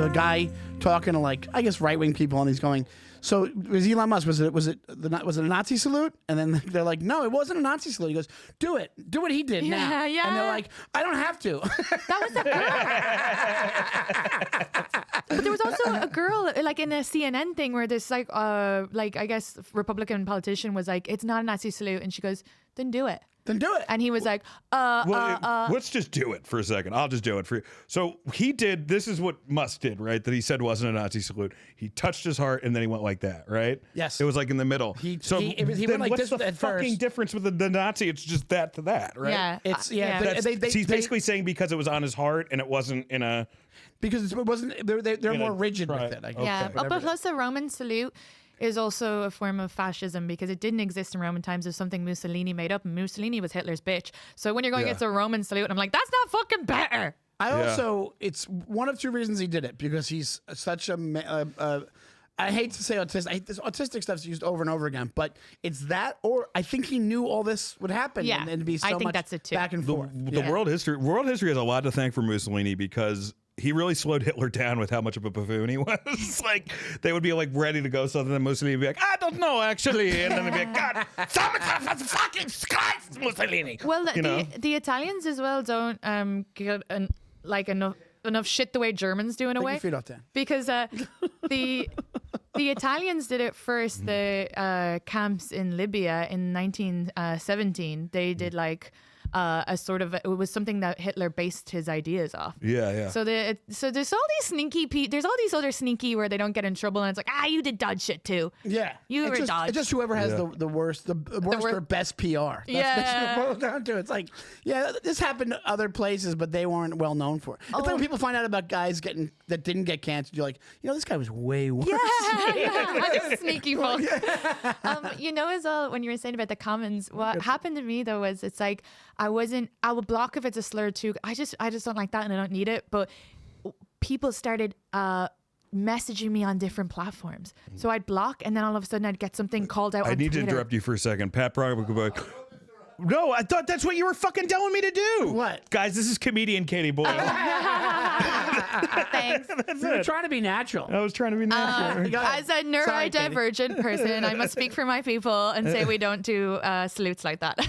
a guy talking to like I guess right wing people, and he's going, "So was Elon Musk? Was it a Nazi salute?" And then they're like, "No, it wasn't a Nazi salute." He goes, "Do what he did now." Yeah. And they're like, "I don't have to." That was a girl. But there was also a girl, like in a CNN thing, where this like I guess Republican politician was like, "It's not a Nazi salute," and she goes, "Then do it." Then do it. And he was like, let's just do it for a second. I'll just do it for you. So he did, this is what Musk did, right? That he said wasn't a Nazi salute. He touched his heart and then he went like that, right? Yes. It was like in the middle. He then went like what's this the at fucking first. difference with the Nazi? It's just that to that, right? Yeah. It's He's basically saying because it was on his heart and it wasn't in a... because it wasn't. They're more rigid with it. I guess. Yeah, Okay. but plus the Roman salute is also a form of fascism because it didn't exist in Roman times. It was something Mussolini made up, and Mussolini was Hitler's bitch. So when you're going, it's a Roman salute, I'm like, that's not fucking better. It's one of two reasons he did it, because he's such a. I hate to say autistic. This autistic stuff's used over and over again, but it's that, or I think he knew all this would happen. Yeah, and be so I think much that's it too. back and forth. The world history has a lot to thank for Mussolini because he really slowed Hitler down with how much of a buffoon he was. Like, they would be like ready to go something, and Mussolini would be like, I don't know, actually. And then they'd be like, God, someone fucking Christ, Mussolini. Well, the Italians as well don't get enough shit the way Germans do in a way. Take your feet off, Dan. Because the Italians did it first. The camps in Libya in 1917, they did like a sort of, it was something that Hitler based his ideas off. Yeah. So there's all these sneaky there's all these other sneaky where they don't get in trouble, and it's like, you did dodge shit too. Yeah, You were dodge. It's just whoever has the worst or best PR. That's basically what it boils down to. It's like, this happened to other places, but they weren't well known for it. It's like when people find out about guys that didn't get canceled, you're like, this guy was way worse. Yeah, sneaky fuck. As well, when you were saying about the comments, what happened to me though was, it's like, I would block if it's a slur too. I just don't like that, and I don't need it. But people started messaging me on different platforms, so I'd block, and then all of a sudden I'd get something called out. I need to interrupt you for a second. Pat probably. No, I thought that's what you were fucking telling me to do. What? Guys, this is comedian Katie Boyle. Thanks. You were trying to be natural. I was trying to be natural. As a neurodivergent person, I must speak for my people and say we don't do salutes like that.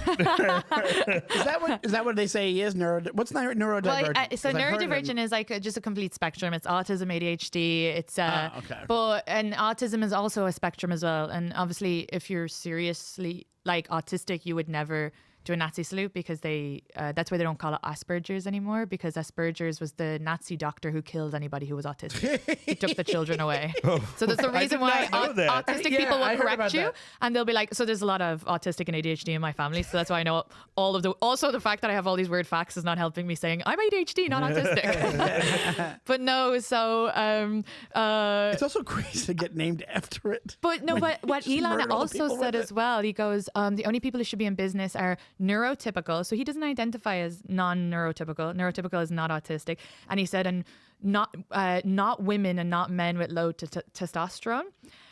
Is that what they say he is? What's neurodivergent? Well, so neurodivergent is like just a complete spectrum. It's autism, ADHD. It's and autism is also a spectrum as well. And obviously, if you're seriously like autistic, you would never do a Nazi salute, because that's why they don't call it Asperger's anymore, because Asperger's was the Nazi doctor who killed anybody who was autistic. He took the children away. So that's the reason why autistic people will correct you, and they'll be like, so there's a lot of autistic and ADHD in my family, so that's why I know all of also the fact that I have all these weird facts is not helping me saying I'm ADHD, not autistic. But no, so it's also crazy to get named after it. But no, but what Elon also said as well, he goes, the only people who should be in business are neurotypical. So he doesn't identify as non-neurotypical. Neurotypical is not autistic. And he said, and not women and not men with low testosterone,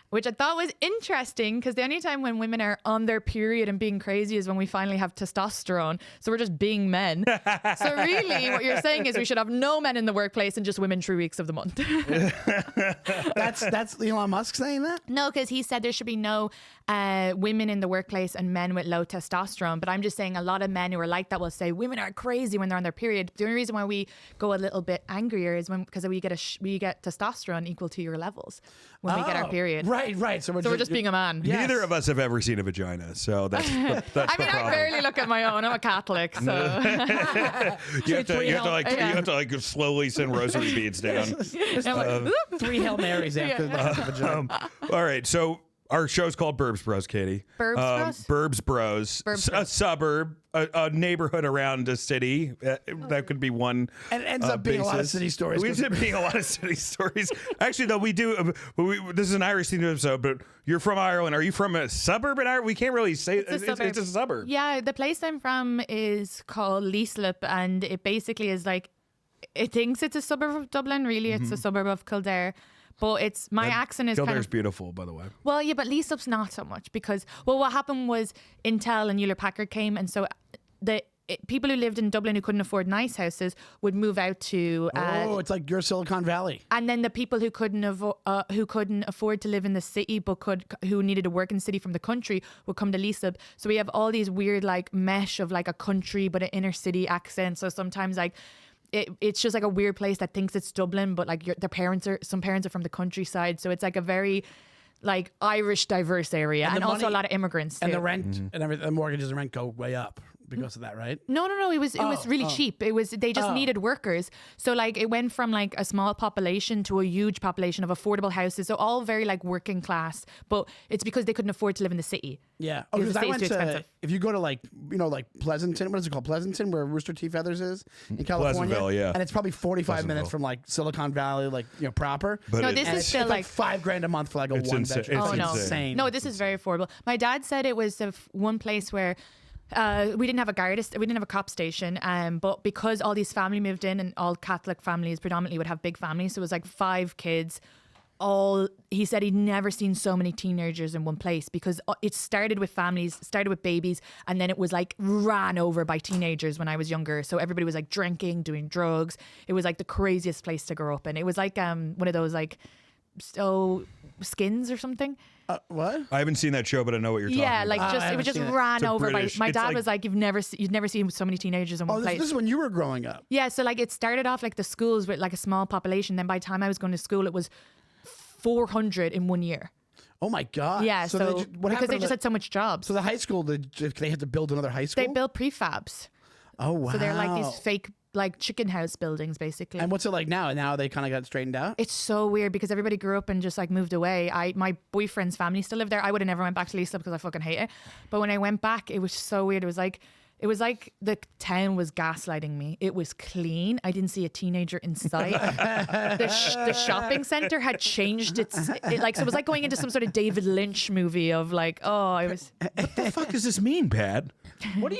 which I thought was interesting, because the only time when women are on their period and being crazy is when we finally have testosterone. So we're just being men. So really what you're saying is we should have no men in the workplace and just women 3 weeks of the month. That's Elon Musk saying that? No, because he said there should be no women in the workplace and men with low testosterone. But I'm just saying a lot of men who are like that will say women are crazy when they're on their period. The only reason why we go a little bit angrier is because we get testosterone equal to your levels when we get our period. Right. So we're just being a man. Yes. Neither of us have ever seen a vagina, so that's I barely look at my own. I'm a Catholic, so you have to slowly send rosary beads down. 3 Hail Marys after the vagina. All right, so our show's called Burbs Bros, Katie. Burbs Bros. A suburb, a neighborhood around a city. That could be one. And it ends up being a lot of city stories. We end up being a lot of city stories. Actually, though, we do. This is an Irish themed episode, but you're from Ireland. Are you from a suburb in Ireland? We can't really say it's a suburb. Yeah, the place I'm from is called Leaslip, and it basically is like, it thinks it's a suburb of Dublin. Really, it's a suburb of Kildare. But it's my accent is Kildare's kind of beautiful, by the way. Well, yeah, but Leaslip's not so much, because what happened was Intel and Hewlett Packard came, and so people who lived in Dublin who couldn't afford nice houses would move out to. It's like your Silicon Valley. And then the people who couldn't afford to live in the city but who needed to work in the city from the country would come to Leeslip. So we have all these weird like mesh of like a country but an inner city accent. So sometimes like it's just like a weird place that thinks it's Dublin, but like some parents are from the countryside. So it's like a very like Irish diverse area, and also a lot of immigrants too. And the rent and everything, the mortgages and rent go way up because of that, right? No. It was really cheap. They just needed workers. So like it went from like a small population to a huge population of affordable houses. So all very like working class, but it's because they couldn't afford to live in the city. Yeah. Because the I city is went too to, expensive. if you go to like, like Pleasanton, what is it called? Pleasanton, where Rooster Teeth Feathers is in California. Pleasantville, yeah. And it's probably 45 minutes from like Silicon Valley, like, proper. But no, this is still like $5,000 a month for like a one bedroom. Oh, no. Insane. No, this is very affordable. My dad said it was one place where we didn't have a cop station, but because all these family moved in, and all Catholic families predominantly would have big families, so it was like 5 kids. He said he'd never seen so many teenagers in one place, because it started with babies, and then it was like ran over by teenagers when I was younger. So everybody was like drinking, doing drugs. It was like the craziest place to grow up in. It was like one of those like Skins or something. What? I haven't seen that show, but I know what you're talking about. Like it was just ran over by. My dad was like, you'd never seen so many teenagers in one place. This is when you were growing up. Yeah, so like it started off like the schools with like a small population. Then by the time I was going to school, it was 400 in 1 year. Oh my God. Yeah, so because they just had so much jobs. So the high school, they had to build another high school? They built prefabs. Oh wow. So they're like these fake like chicken house buildings basically. And what's it like now? Now they kind of got straightened out? It's so weird because everybody grew up and just like moved away. My boyfriend's family still live there. I would have never went back to Leeslip because I fucking hate it. But when I went back, it was so weird. It was like the town was gaslighting me. It was clean. I didn't see a teenager in sight. The shopping center had changed so it was like going into some sort of David Lynch movie of like, I was. What the fuck does this mean, Pat? What is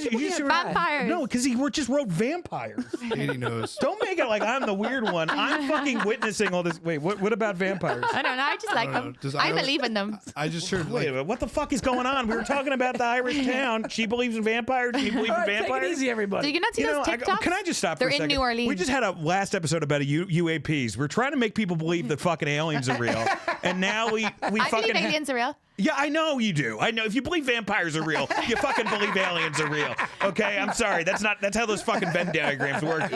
it? Vampires. No, because he just wrote vampires. Katie knows. Don't make it like I'm the weird one. I'm fucking witnessing all this. Wait, what about vampires? I don't know. I just like them. I believe in them. I just heard. Wait a minute. What the fuck is going on? We were talking about the Irish town. She believes in vampires. She believes in vampires. Take it easy, everybody. Do you not see those TikToks? Can I just stop They're for a second? in New Orleans. We just had a last episode about UAPs. We're trying to make people believe that fucking aliens are real, and now we I fucking believe aliens are real. Yeah, I know you do. I know if you believe vampires are real, you fucking believe aliens are real. Okay, I'm sorry. That's how those fucking Venn diagrams work.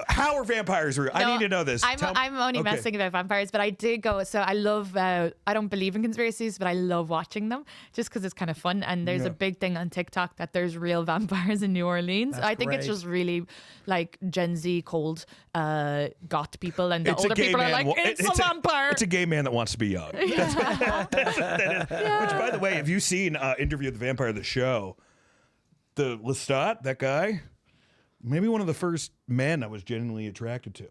How are vampires real? I need to know this. I'm only messing about vampires, but I did go. So I love. I don't believe in conspiracies, but I love watching them just because it's kind of fun. And there's a big thing on TikTok that there's real vampires in New Orleans. I think it's just really like Gen Z cold goth people, and the older people are like, it's a vampire. It's a gay man that wants to be young. That's what that is. Yeah. Which, by the way, have you seen Interview with the Vampire, the show? The Lestat, that guy, maybe one of the first men I was genuinely attracted to.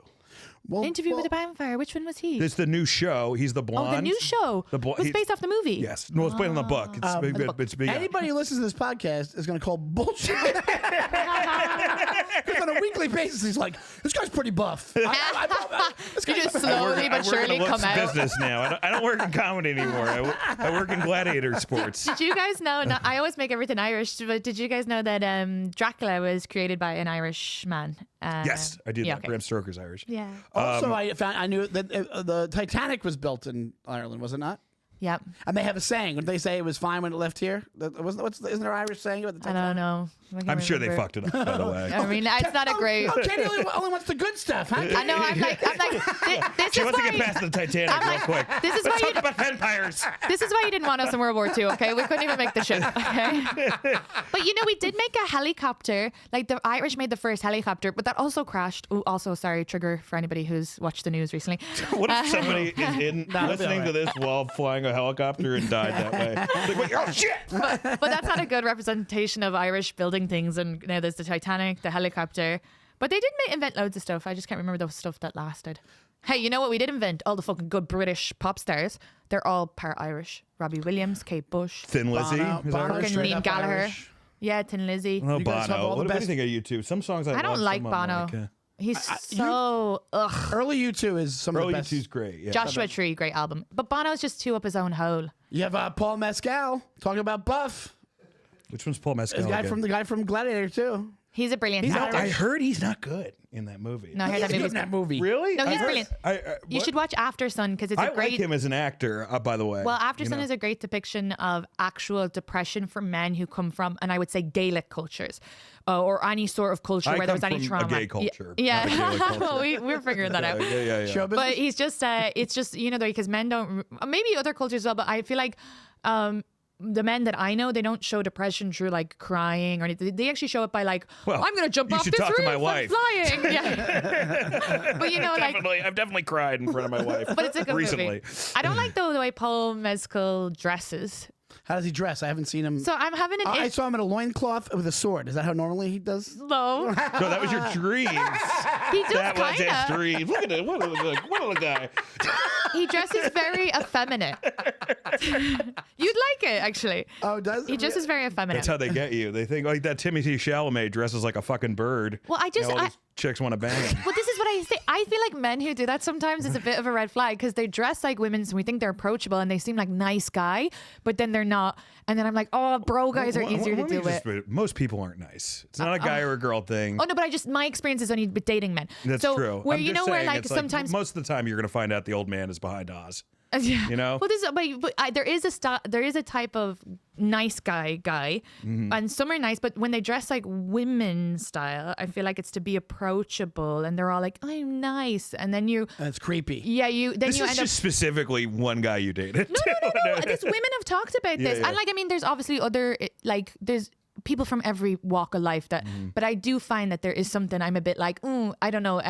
Interview with the Vampire. Which one was he? It's the new show. He's the blonde. Oh, the new show. It was based off the movie. Yes. No, it's based on the book. It's big. Anybody who listens to this podcast is going to call bullshit. Because on a weekly basis, he's like, this guy's pretty buff. You just slowly but surely come out. Business now. I don't work in comedy anymore. I work in gladiator sports. Did you guys know? I always make everything Irish, but did you guys know that Dracula was created by an Irish man? Yes, I did that. Okay. Bram Stoker's Irish. Yeah. Also, I knew that the Titanic was built in Ireland, was it not? Yep. And they have a saying. Would they say it was fine when it left here? Isn't there an Irish saying about the Titanic? I don't know. I'm sure they fucked it up, by the way. I mean, it's not a great. Katie only wants the good stuff, huh? I know. I'm like, this she is wants why. to get past the Titanic real quick. This is Let's why talk about vampires. This is why you didn't want us in World War II. Okay, we couldn't even make the ship. Okay, but we did make a helicopter. Like the Irish made the first helicopter, but that also crashed. Ooh, also, sorry, trigger for anybody who's watched the news recently. What if somebody is listening to this while flying a helicopter and died that way? Like, wait, oh shit! But that's not a good representation of Irish building things. And there's the Titanic, the helicopter. But they did invent loads of stuff. I just can't remember the stuff that lasted. Hey, you know what we did invent? All the fucking good British pop stars. They're all part Irish. Robbie Williams, Kate Bush. Thin Lizzy. Bono, fucking Liam Gallagher. Yeah, Tin Lizzy. Oh, Bono. What do you best. think of U2? Some songs I don't love, like some I'm Bono. like, He's so ugh. Early U2 is some of the best. U2's great. Yeah. Joshua Tree, great album. But Bono's just too up his own hole. You have Paul Mescal talking about Buff. Which one's Paul Mescal? The guy from Gladiator too. He's a brilliant actor. I heard he's not good in that movie. No, I heard He's in that movie. Really? No, he's brilliant. You should watch After Sun because it's a great. I like him as an actor, by the way. Well, After Sun is a great depiction of actual depression for men who come from, and I would say, Gaelic cultures, or any sort of culture where there was any trauma. A gay culture. Yeah, not a Gaelic culture. we're figuring that out. Yeah. But he's just, it's just because men don't, maybe other cultures as well, but I feel like. The men that I know, they don't show depression through like crying or anything. They actually show it by like, I'm going to jump off this roof. I'm flying. Yeah. But I've definitely cried in front of my wife. But it's a good recently. movie. I don't like the way Paul Mescal dresses. How does he dress? I haven't seen him. So I'm having I saw him in a loincloth with a sword. Is that how normally he does? No. No, that was your dreams. He does That was his kinda. dream. Look at it. What a guy. He dresses very effeminate. You'd like it, actually. Oh, does he dresses very effeminate? That's how they get you. They think like that Timothée Chalamet dresses like a fucking bird. Well, all these chicks want to bang him. Well, this is what I say. I feel like men who do that sometimes is a bit of a red flag because they dress like women and we think they're approachable and they seem like nice guy, but then they're not. And then I'm like, oh, bro guys are easier to deal with. Most people aren't nice. It's not a guy or a girl thing. Oh, no, but my experience is only with dating men. That's true. Where where like sometimes most of the time you're going to find out the old man is behind Oz. Yeah. You know? Well, there is a type of nice guy, and some are nice, but when they dress like women style, I feel like it's to be approachable, and they're all like, "I'm nice," and then That's creepy. Yeah, This is just specifically one guy you dated. No. These women have talked about this, and like, I mean, there's obviously other there's people from every walk of life that, but I do find that there is something I'm a bit like, I don't know.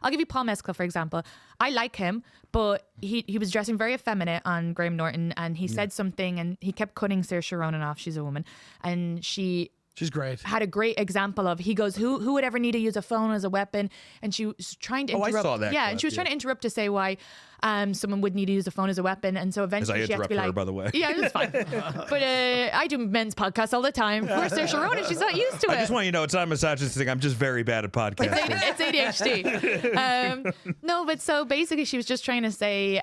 I'll give you Paul Mescal, for example. I like him, but he was dressing very effeminate on Graham Norton, and he said something, and he kept cutting Saoirse Ronan off. She's a woman, and she's great. Had a great example of, he goes, who would ever need to use a phone as a weapon? And she was trying to interrupt. I saw that. Yeah, clip, and she was trying to interrupt to say why someone would need to use a phone as a weapon. And so eventually she had to be like, by the way. Yeah, it's fine. But I do men's podcasts all the time. Poor Saoirse Ronan, she's not used to it. I just want you to know it's not a misogynistic. I'm just very bad at podcasting. It's ADHD. No, but so basically she was just trying to say,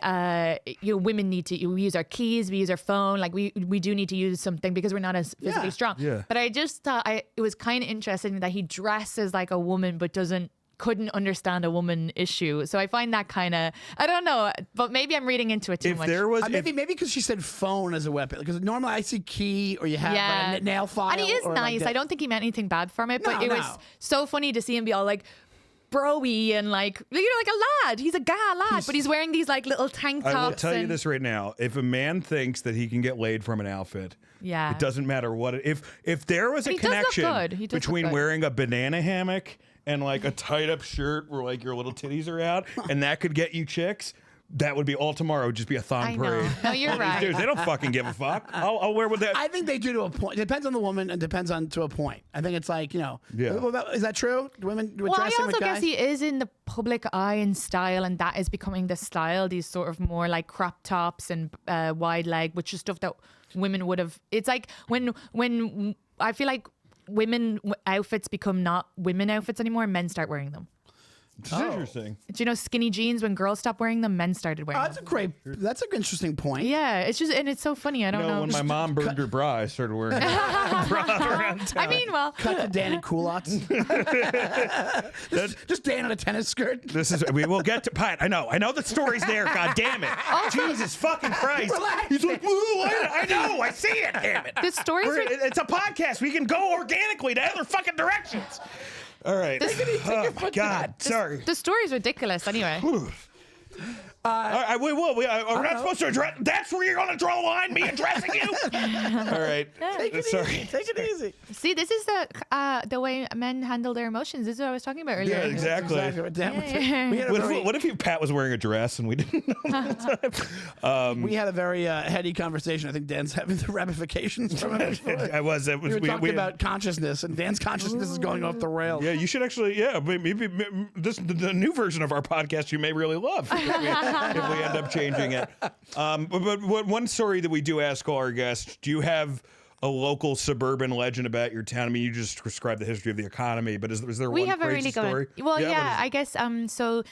women need to use our keys, we use our phone, like we do need to use something because we're not as physically strong. Yeah. But I just thought it was kind of interesting that he dresses like a woman but couldn't understand a woman issue. So I find that kind of, I don't know, but maybe I'm reading into it too much. Maybe because she said phone as a weapon, because normally I see key or you have a nail file. And he is nice. I don't think he meant anything bad from it, but it was so funny to see him be all like bro-y and like a lad. He's a guy lad, but he's wearing these like little tank tops. I will tell you this right now. If a man thinks that he can get laid from an outfit, it doesn't matter what if there was a connection between wearing a banana hammock and like a tied up shirt where like your little titties are out, and that could get you chicks, that would be all tomorrow. Just be a thong parade. No, you're right. Dudes, they don't fucking give a fuck. I'll wear with that. I think they do to a point. It depends on the woman and depends on to a point. I think it's like, Yeah. Is that true? Women Well, I dressing also with guys? guess he is in the public eye in style, and that is becoming the style. These sort of more like crop tops and wide leg, which is stuff that women would have. It's like when I feel like women outfits become not women outfits anymore, men start wearing them. It's interesting. Do you know skinny jeans? When girls stopped wearing them, men started wearing them. That's an interesting point. Yeah, it's just, and it's so funny. I don't know. When my mom burned her bra, I started wearing a bra around town. I mean, well, cut to Dan and culottes. just Dan in a tennis skirt. We will get to Pat. I know the story's there. God damn it! Jesus fucking Christ! Relax. He's like, I know, I see it. Damn it! the stories. It's a podcast. We can go organically to other fucking directions. All right. Oh my God. Sorry. The story's ridiculous. Anyway. All right, we will. We're not supposed to address. That's where you're going to draw the line. Me addressing you. All right. Take it easy. See, this is the way men handle their emotions. This is what I was talking about earlier. Yeah, exactly. What if Pat was wearing a dress and we didn't know? We had a very heady conversation. I think Dan's having the ramifications from it. I was. We were talking about consciousness, and Dan's consciousness is going off the rails. Yeah, you should actually. Yeah, maybe the new version of our podcast you may really love. If we end up changing it. But one story that we do ask all our guests, do you have a local suburban legend about your town? I mean, you just described the history of the economy, but is there one crazy story? Well, yeah, I guess so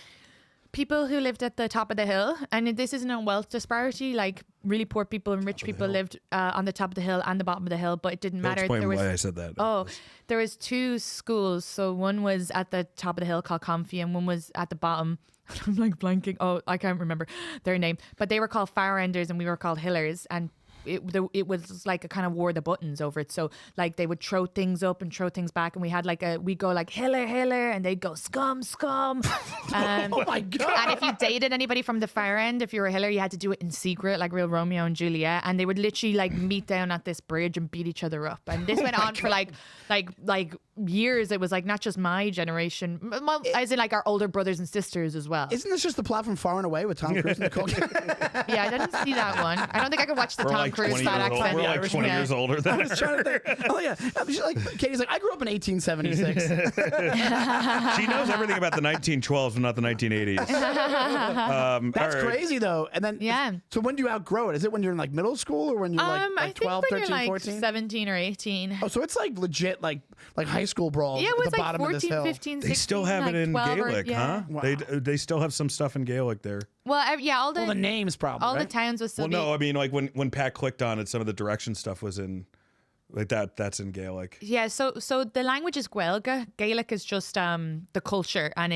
people who lived at the top of the hill, and this isn't a wealth disparity. Like really poor people and rich people lived on the top of the hill and the bottom of the hill, but it didn't matter. Explain why I said that. Oh, there was 2 schools. So one was at the top of the hill called Comfy, and one was at the bottom. I'm like blanking. Oh, I can't remember their name, but they were called Far Enders and we were called Hillers, and it was like a kind of wore the buttons over it. So like they would throw things up and throw things back, and we had like we go like Hiller, and they'd go scum. Oh my God. And if you dated anybody from the far end, if you were a Hiller, you had to do it in secret, like real Romeo and Juliet. And they would literally like meet down at this bridge and beat each other up. And this went on for like years. It was like not just my generation, well, as in like our older brothers and sisters as well. Isn't this just the plot from Far and Away with Tom Cruise and Nicole? Yeah, I didn't see that one. I don't think I could watch the Tom Cruise fat accent. We're like 20 years older than I was trying to think. Oh yeah, Katie's like, I grew up in 1876. She knows everything about the 1912s, but not the 1980s. That's crazy though. And then So when do you outgrow it? Is it when you're in like middle school or when you're like 12, 13, 14? 17 or 18. Oh, so it's like legit like high school brawl Yeah, it at was the like bottom 14, of this hill. 15, 16. They still have it in Gaelic, huh? Wow. They still have some stuff in Gaelic there. Well, all the names probably. all the right? towns was still. Well, no, I mean like when Pat clicked on it, some of the direction stuff was in like that. That's in Gaelic. Yeah, so the language is Gaelga. Gaelic is just the culture, and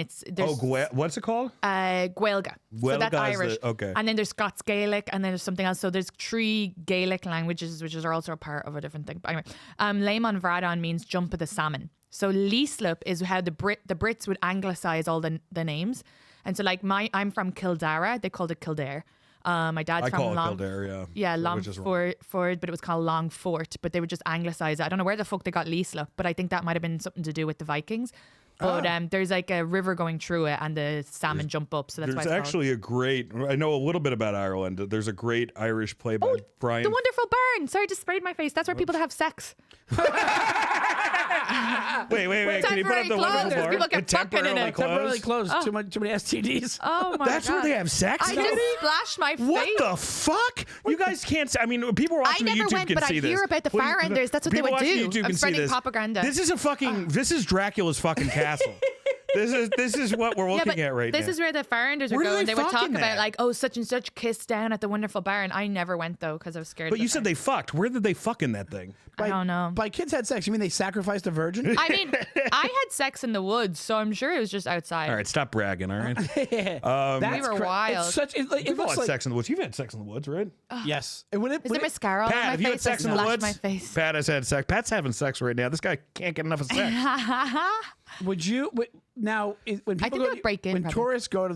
what's it called? Gaelga. So that's Irish. Okay. And then there's Scots Gaelic, and then there's something else. So there's 3 Gaelic languages, which are also a part of a different thing. But anyway, Leimon Vradon means jump of the salmon. So Leaslip is how the Brits would anglicize all the names. And so like I'm from Kildare, they called it Kildare. My dad's from Kildare, Longford, but it was called Longfort. But they would just anglicize it. I don't know where the fuck they got Leaslip, but I think that might have been something to do with the Vikings. But there's like a river going through it, and the salmon jump up. So that's why it's actually I know a little bit about Ireland. There's a great Irish play by Brian. The Wonderful Barn. Sorry, just sprayed my face. That's where people have sex. Wait. Can you put up the Wonderful Barn? People get fucking in it. Temporarily closed. Too many STDs. Oh my That's God. where they have sex? I just splashed my face. What the fuck? You guys can't see. I mean, people watching I never YouTube went, can but see I this. hear about the Far Enders. That's what they People would watching do. YouTube I'm can see spreading this. propaganda. This is this is Dracula's fucking castle. This is what we're looking at right now. This is where the Far Enders would Where do go, they and they would talk fucking about at? like, such and such kissed down at the Wonderful Barn. I never went though because I was scared. But you said they fucked. Where did they fuck in that thing? I don't know. By kids had sex, you mean they sacrificed a virgin? I mean, I had sex in the woods, so I'm sure it was just outside. All right, stop bragging. All right. We were wild. It's such. It We've all looks had like sex in the woods. You've had sex in the woods, right? yes. Is there mascara on Pat, my have you had face? sex in I the splashed woods? my face. Pat has had sex. Pat's having sex right now. This guy can't get enough of sex. Would you now when people think I would break in, when probably. tourists go to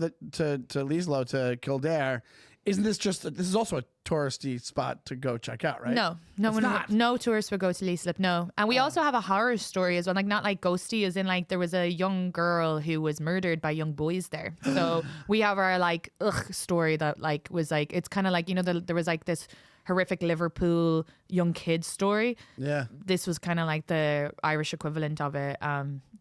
Leeslow to Kildare, isn't this this is also a touristy spot to go check out, right? No, It's not. no tourists would go to Leaslip. No, and we also have a horror story as well, like not like ghosty, as in like there was a young girl who was murdered by young boys there. So we have our like story that like was like it's kind of like there was like this horrific Liverpool young kid story. Yeah. This was kind of like the Irish equivalent of it.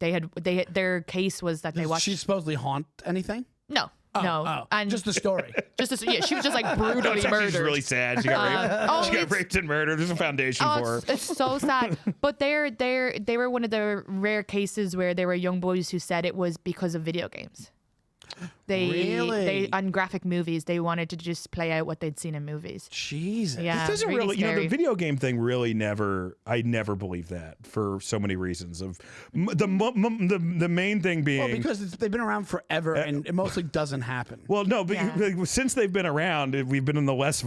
Their case was that they Does watched. she supposedly haunt anything? No. And just the story. She was just like brutally murdered. She's really sad. She got raped. She got it's- raped and murdered. There's a foundation for her. It's so sad. But they were one of the rare cases where there were young boys who said it was because of video games. They on graphic movies, they wanted to just play out what they'd seen in movies. Jesus. Yeah, This doesn't really the scary. video game thing really I never believed that for so many reasons. Of the main thing being Well, because they've been around forever, and it mostly doesn't happen. well, no, but Yeah. since they've been around, we've been in the least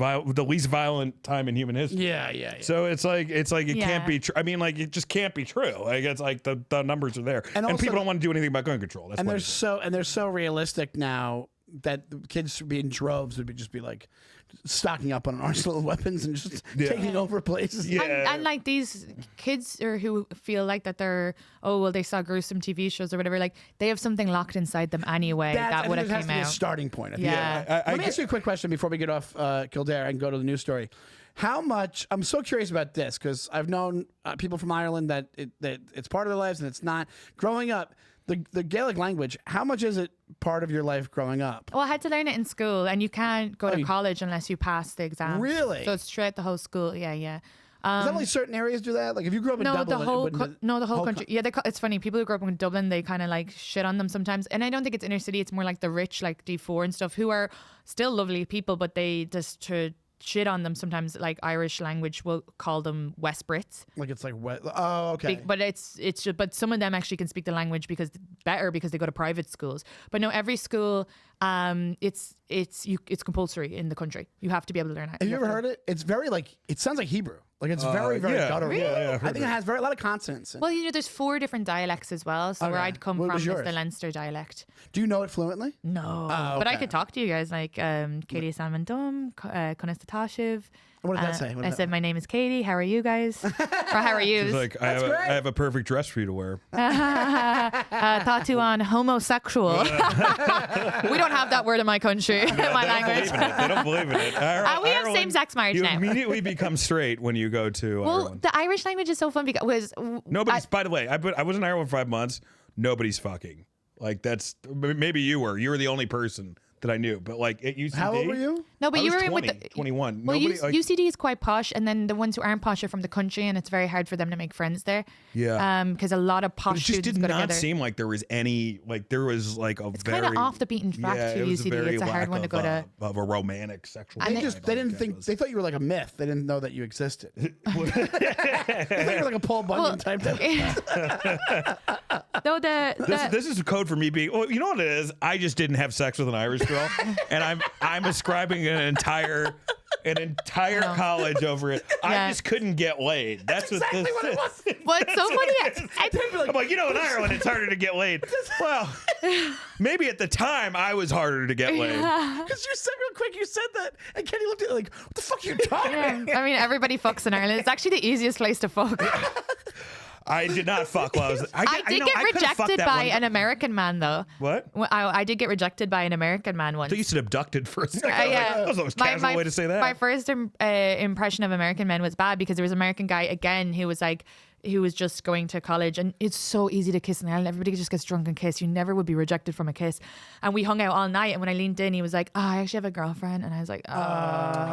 violent time in human history. Yeah. So it's like it Yeah. can't be true. I mean, like it just can't be true. Like it's like the numbers are there, And and also- people don't want to do anything about gun control. That's And what they're it is. so realistic now that the kids would be in droves would just be like stocking up on an arsenal of weapons and just taking over places. Yeah. And like these kids who feel like that they saw gruesome TV shows or whatever, like they have something locked inside them anyway that would have has came to be a out. starting point. I think. Yeah. Let me ask you a quick question before we get off Kildare and go to the news story. How much? I'm so curious about this because I've known people from Ireland that it's part of their lives and it's not. Growing up, the Gaelic language, how much is it part of your life growing up? Well, I had to learn it in school, and you can't go to college unless you pass the exam. Really? So it's throughout the whole school. Yeah. that only certain areas do that? Like if you grew up in Dublin, the whole country. Yeah, it's funny. People who grew up in Dublin, they kind of like shit on them sometimes. And I don't think it's inner city. It's more like the rich, like D4 and stuff, who are still lovely people, but they just to shit on them sometimes. Like Irish language will call them West Brits. Like it's like oh, okay. But it's just, but some of them actually can speak the language because they go to private schools. But no, every school, it's compulsory in the country. You have to be able to learn it. Have you ever heard it? It's very like, it sounds like Hebrew. Like it's very guttural. Really? Yeah, I think it has a lot of consonants. Well, there's 4 different dialects as well. So where I'd come from is the Leinster dialect. Do you know it fluently? No, but I could talk to you guys like Katie Salmon Dum, Conesta Tashiv. What did that say? I said, my name is Katie. How are you guys? Or how are you? She's like, I have a perfect dress for you to wear. Tattoo on homosexual. We don't have that word in my country, in my language. They don't believe in it. We have same-sex marriage now. You immediately become straight when you go to Ireland. The Irish language is so fun because by the way, I was in Ireland for 5 months. Nobody's fucking. Like that's maybe you were the only person that I knew, but like at UCD. How old were you? No, but you were 20, with 21. Well, UCD is quite posh, and then the ones who aren't posh are from the country, and it's very hard for them to make friends there. Yeah. Because a lot of posh students go together. It just did not seem like there was any, like there was like a It's kind of off the beaten track to UCD. It's a hard one to go to. Of a romantic sexual. They thought you were like a myth. They didn't know that you existed. They thought you were like a Paul Bunyan type. No, this is a code for me being. Well, you know what it is? I just didn't have sex with an Irish girl, and I'm ascribing an entire college over it. I just couldn't get laid. That's exactly what this is. What's so funny? I'm like, in Ireland it's harder to get laid. Well, maybe at the time I was harder to get laid. Because you said real quick, you said that, and Kenny looked at it like, what the fuck are you talking about? I mean, everybody fucks in Ireland. It's actually the easiest place to fuck. I did not fuck while I was. I did get rejected by an American man, though. What? I did get rejected by an American man once. So you said abducted for a second. Yeah. That was the most casual way to say that. My first impression of American men was bad because there was an American guy again who was like, who was just going to college, and it's so easy to kiss in Ireland. Everybody just gets drunk and kiss. You never would be rejected from a kiss. And we hung out all night, and when I leaned in, he was like, I actually have a girlfriend. And I was like, he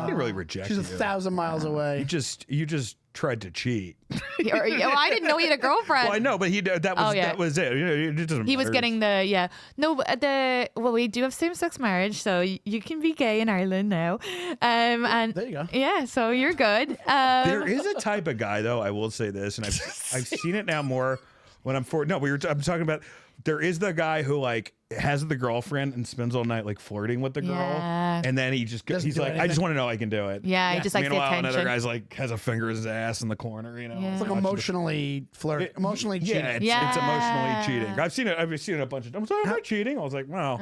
didn't really reject you. She's 1,000 miles away. You just tried to cheat. Well, I didn't know he had a girlfriend. Well, I know, but that was it. It doesn't he was matter. getting we do have same-sex marriage, so you can be gay in Ireland now. And there you go. Yeah, so you're good. There is a type of guy, though, I will say this, and I've seen it now more when I'm I'm talking about. There is the guy who like has the girlfriend and spends all night like flirting with the girl, and then he's like, I just want to know I can do it. Yeah, he just likes the attention. Another guy's like has a finger in his ass in the corner. It's like emotionally emotionally cheating. It's emotionally cheating. I've seen it a bunch of times. Am I cheating? I was like, well,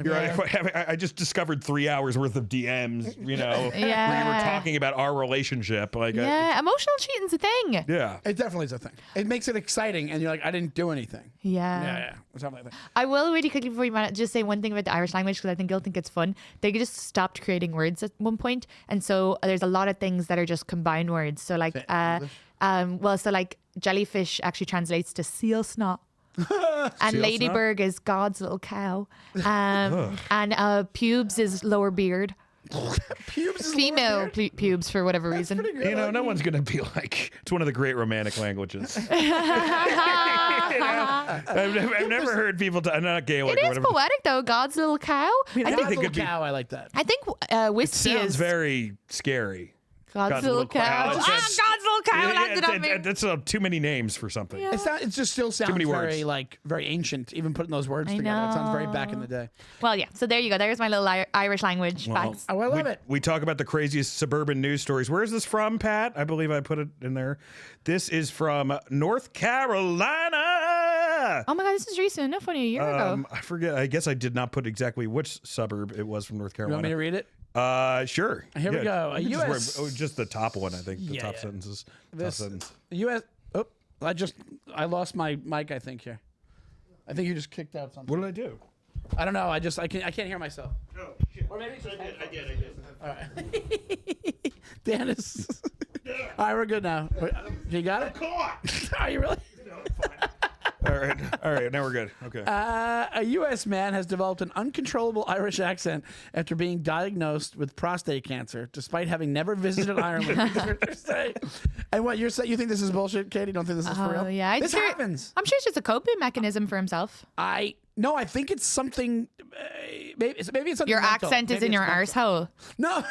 you're right. I just discovered 3 hours worth of DMs. Where you were talking about our relationship. Like, emotional cheating's a thing. Yeah, it definitely is a thing. It makes it exciting, and you're like, I didn't do anything. Yeah. Something like that. I will really quickly before you just say one thing about the Irish language because I think you'll think it's fun. They just stopped creating words at one point, and so there's a lot of things that are just combined words. So like, so like jellyfish actually translates to seal snot. And seal ladybird snot? is God's little cow. And pubes is lower beard. Pubes is female pubes for whatever reason. No one's gonna be like, it's one of the great romantic languages. I've never heard people. I'm not Gaelic. It is poetic though. God's little cow. I like that. I think whiskey sounds very scary. God's little cow. God's little cow landed on me. That's too many names for something. Yeah. It just still sounds very ancient, even putting those words together. It sounds very back in the day. Well, yeah. So there you go. There's my little Irish language facts. I love it. We talk about the craziest suburban news stories. Where is this from, Pat? I believe I put it in there. This is from North Carolina. Oh my God, this is recent. Not funny, a year ago. I forget. I guess I did not put exactly which suburb it was from North Carolina. You want me to read it? Sure. Here we go. Just the top one, I think. The top sentences. Top sentence. U.S. Oh, I lost my mic. I think here. I think you just kicked out something. What did I do? I don't know. I can't hear myself. Oh shit. Or maybe I did. All right. Dan is. All right, we're good now. You got it? Caught. Are you really? No, it's fine. All right. Now we're good. Okay. A U.S. man has developed an uncontrollable Irish accent after being diagnosed with prostate cancer, despite having never visited Ireland. And what you're saying? You think this is bullshit, Katie? Don't think this is for real? Yeah, this happens. I'm sure it's just a coping mechanism for himself. No, I think it's something. Maybe it's something. Your mental. accent is Maybe in your mental. arsehole. No.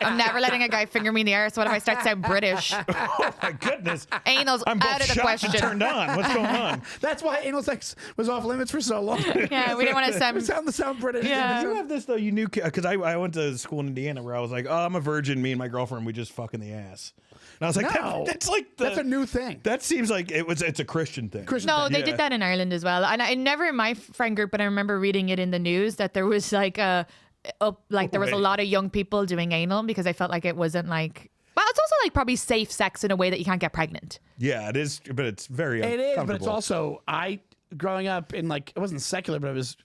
I'm never letting a guy finger me in the arse. What if I start to sound British? Oh my goodness. Anal's I'm both out of the shocked question. and turned on. What's going on? That's why anal sex was off limits for so long. Yeah, we didn't want to sound British. Yeah. Did you have this though? You knew because I went to school in Indiana where I was like, oh, I'm a virgin. Me and my girlfriend, we just fuck in the ass. And I was like, No. that's like That's a new thing. That seems like it's a Christian thing. No, they Yeah. did that in Ireland as well. And I never in my friend group, but I remember reading it in the news that there was like there was a lot of young people doing anal because I felt like it wasn't like. Well, it's also like probably safe sex in a way that you can't get pregnant. Yeah, it is, but it's very It is, but it's uncomfortable. also growing up in like it wasn't secular, but it was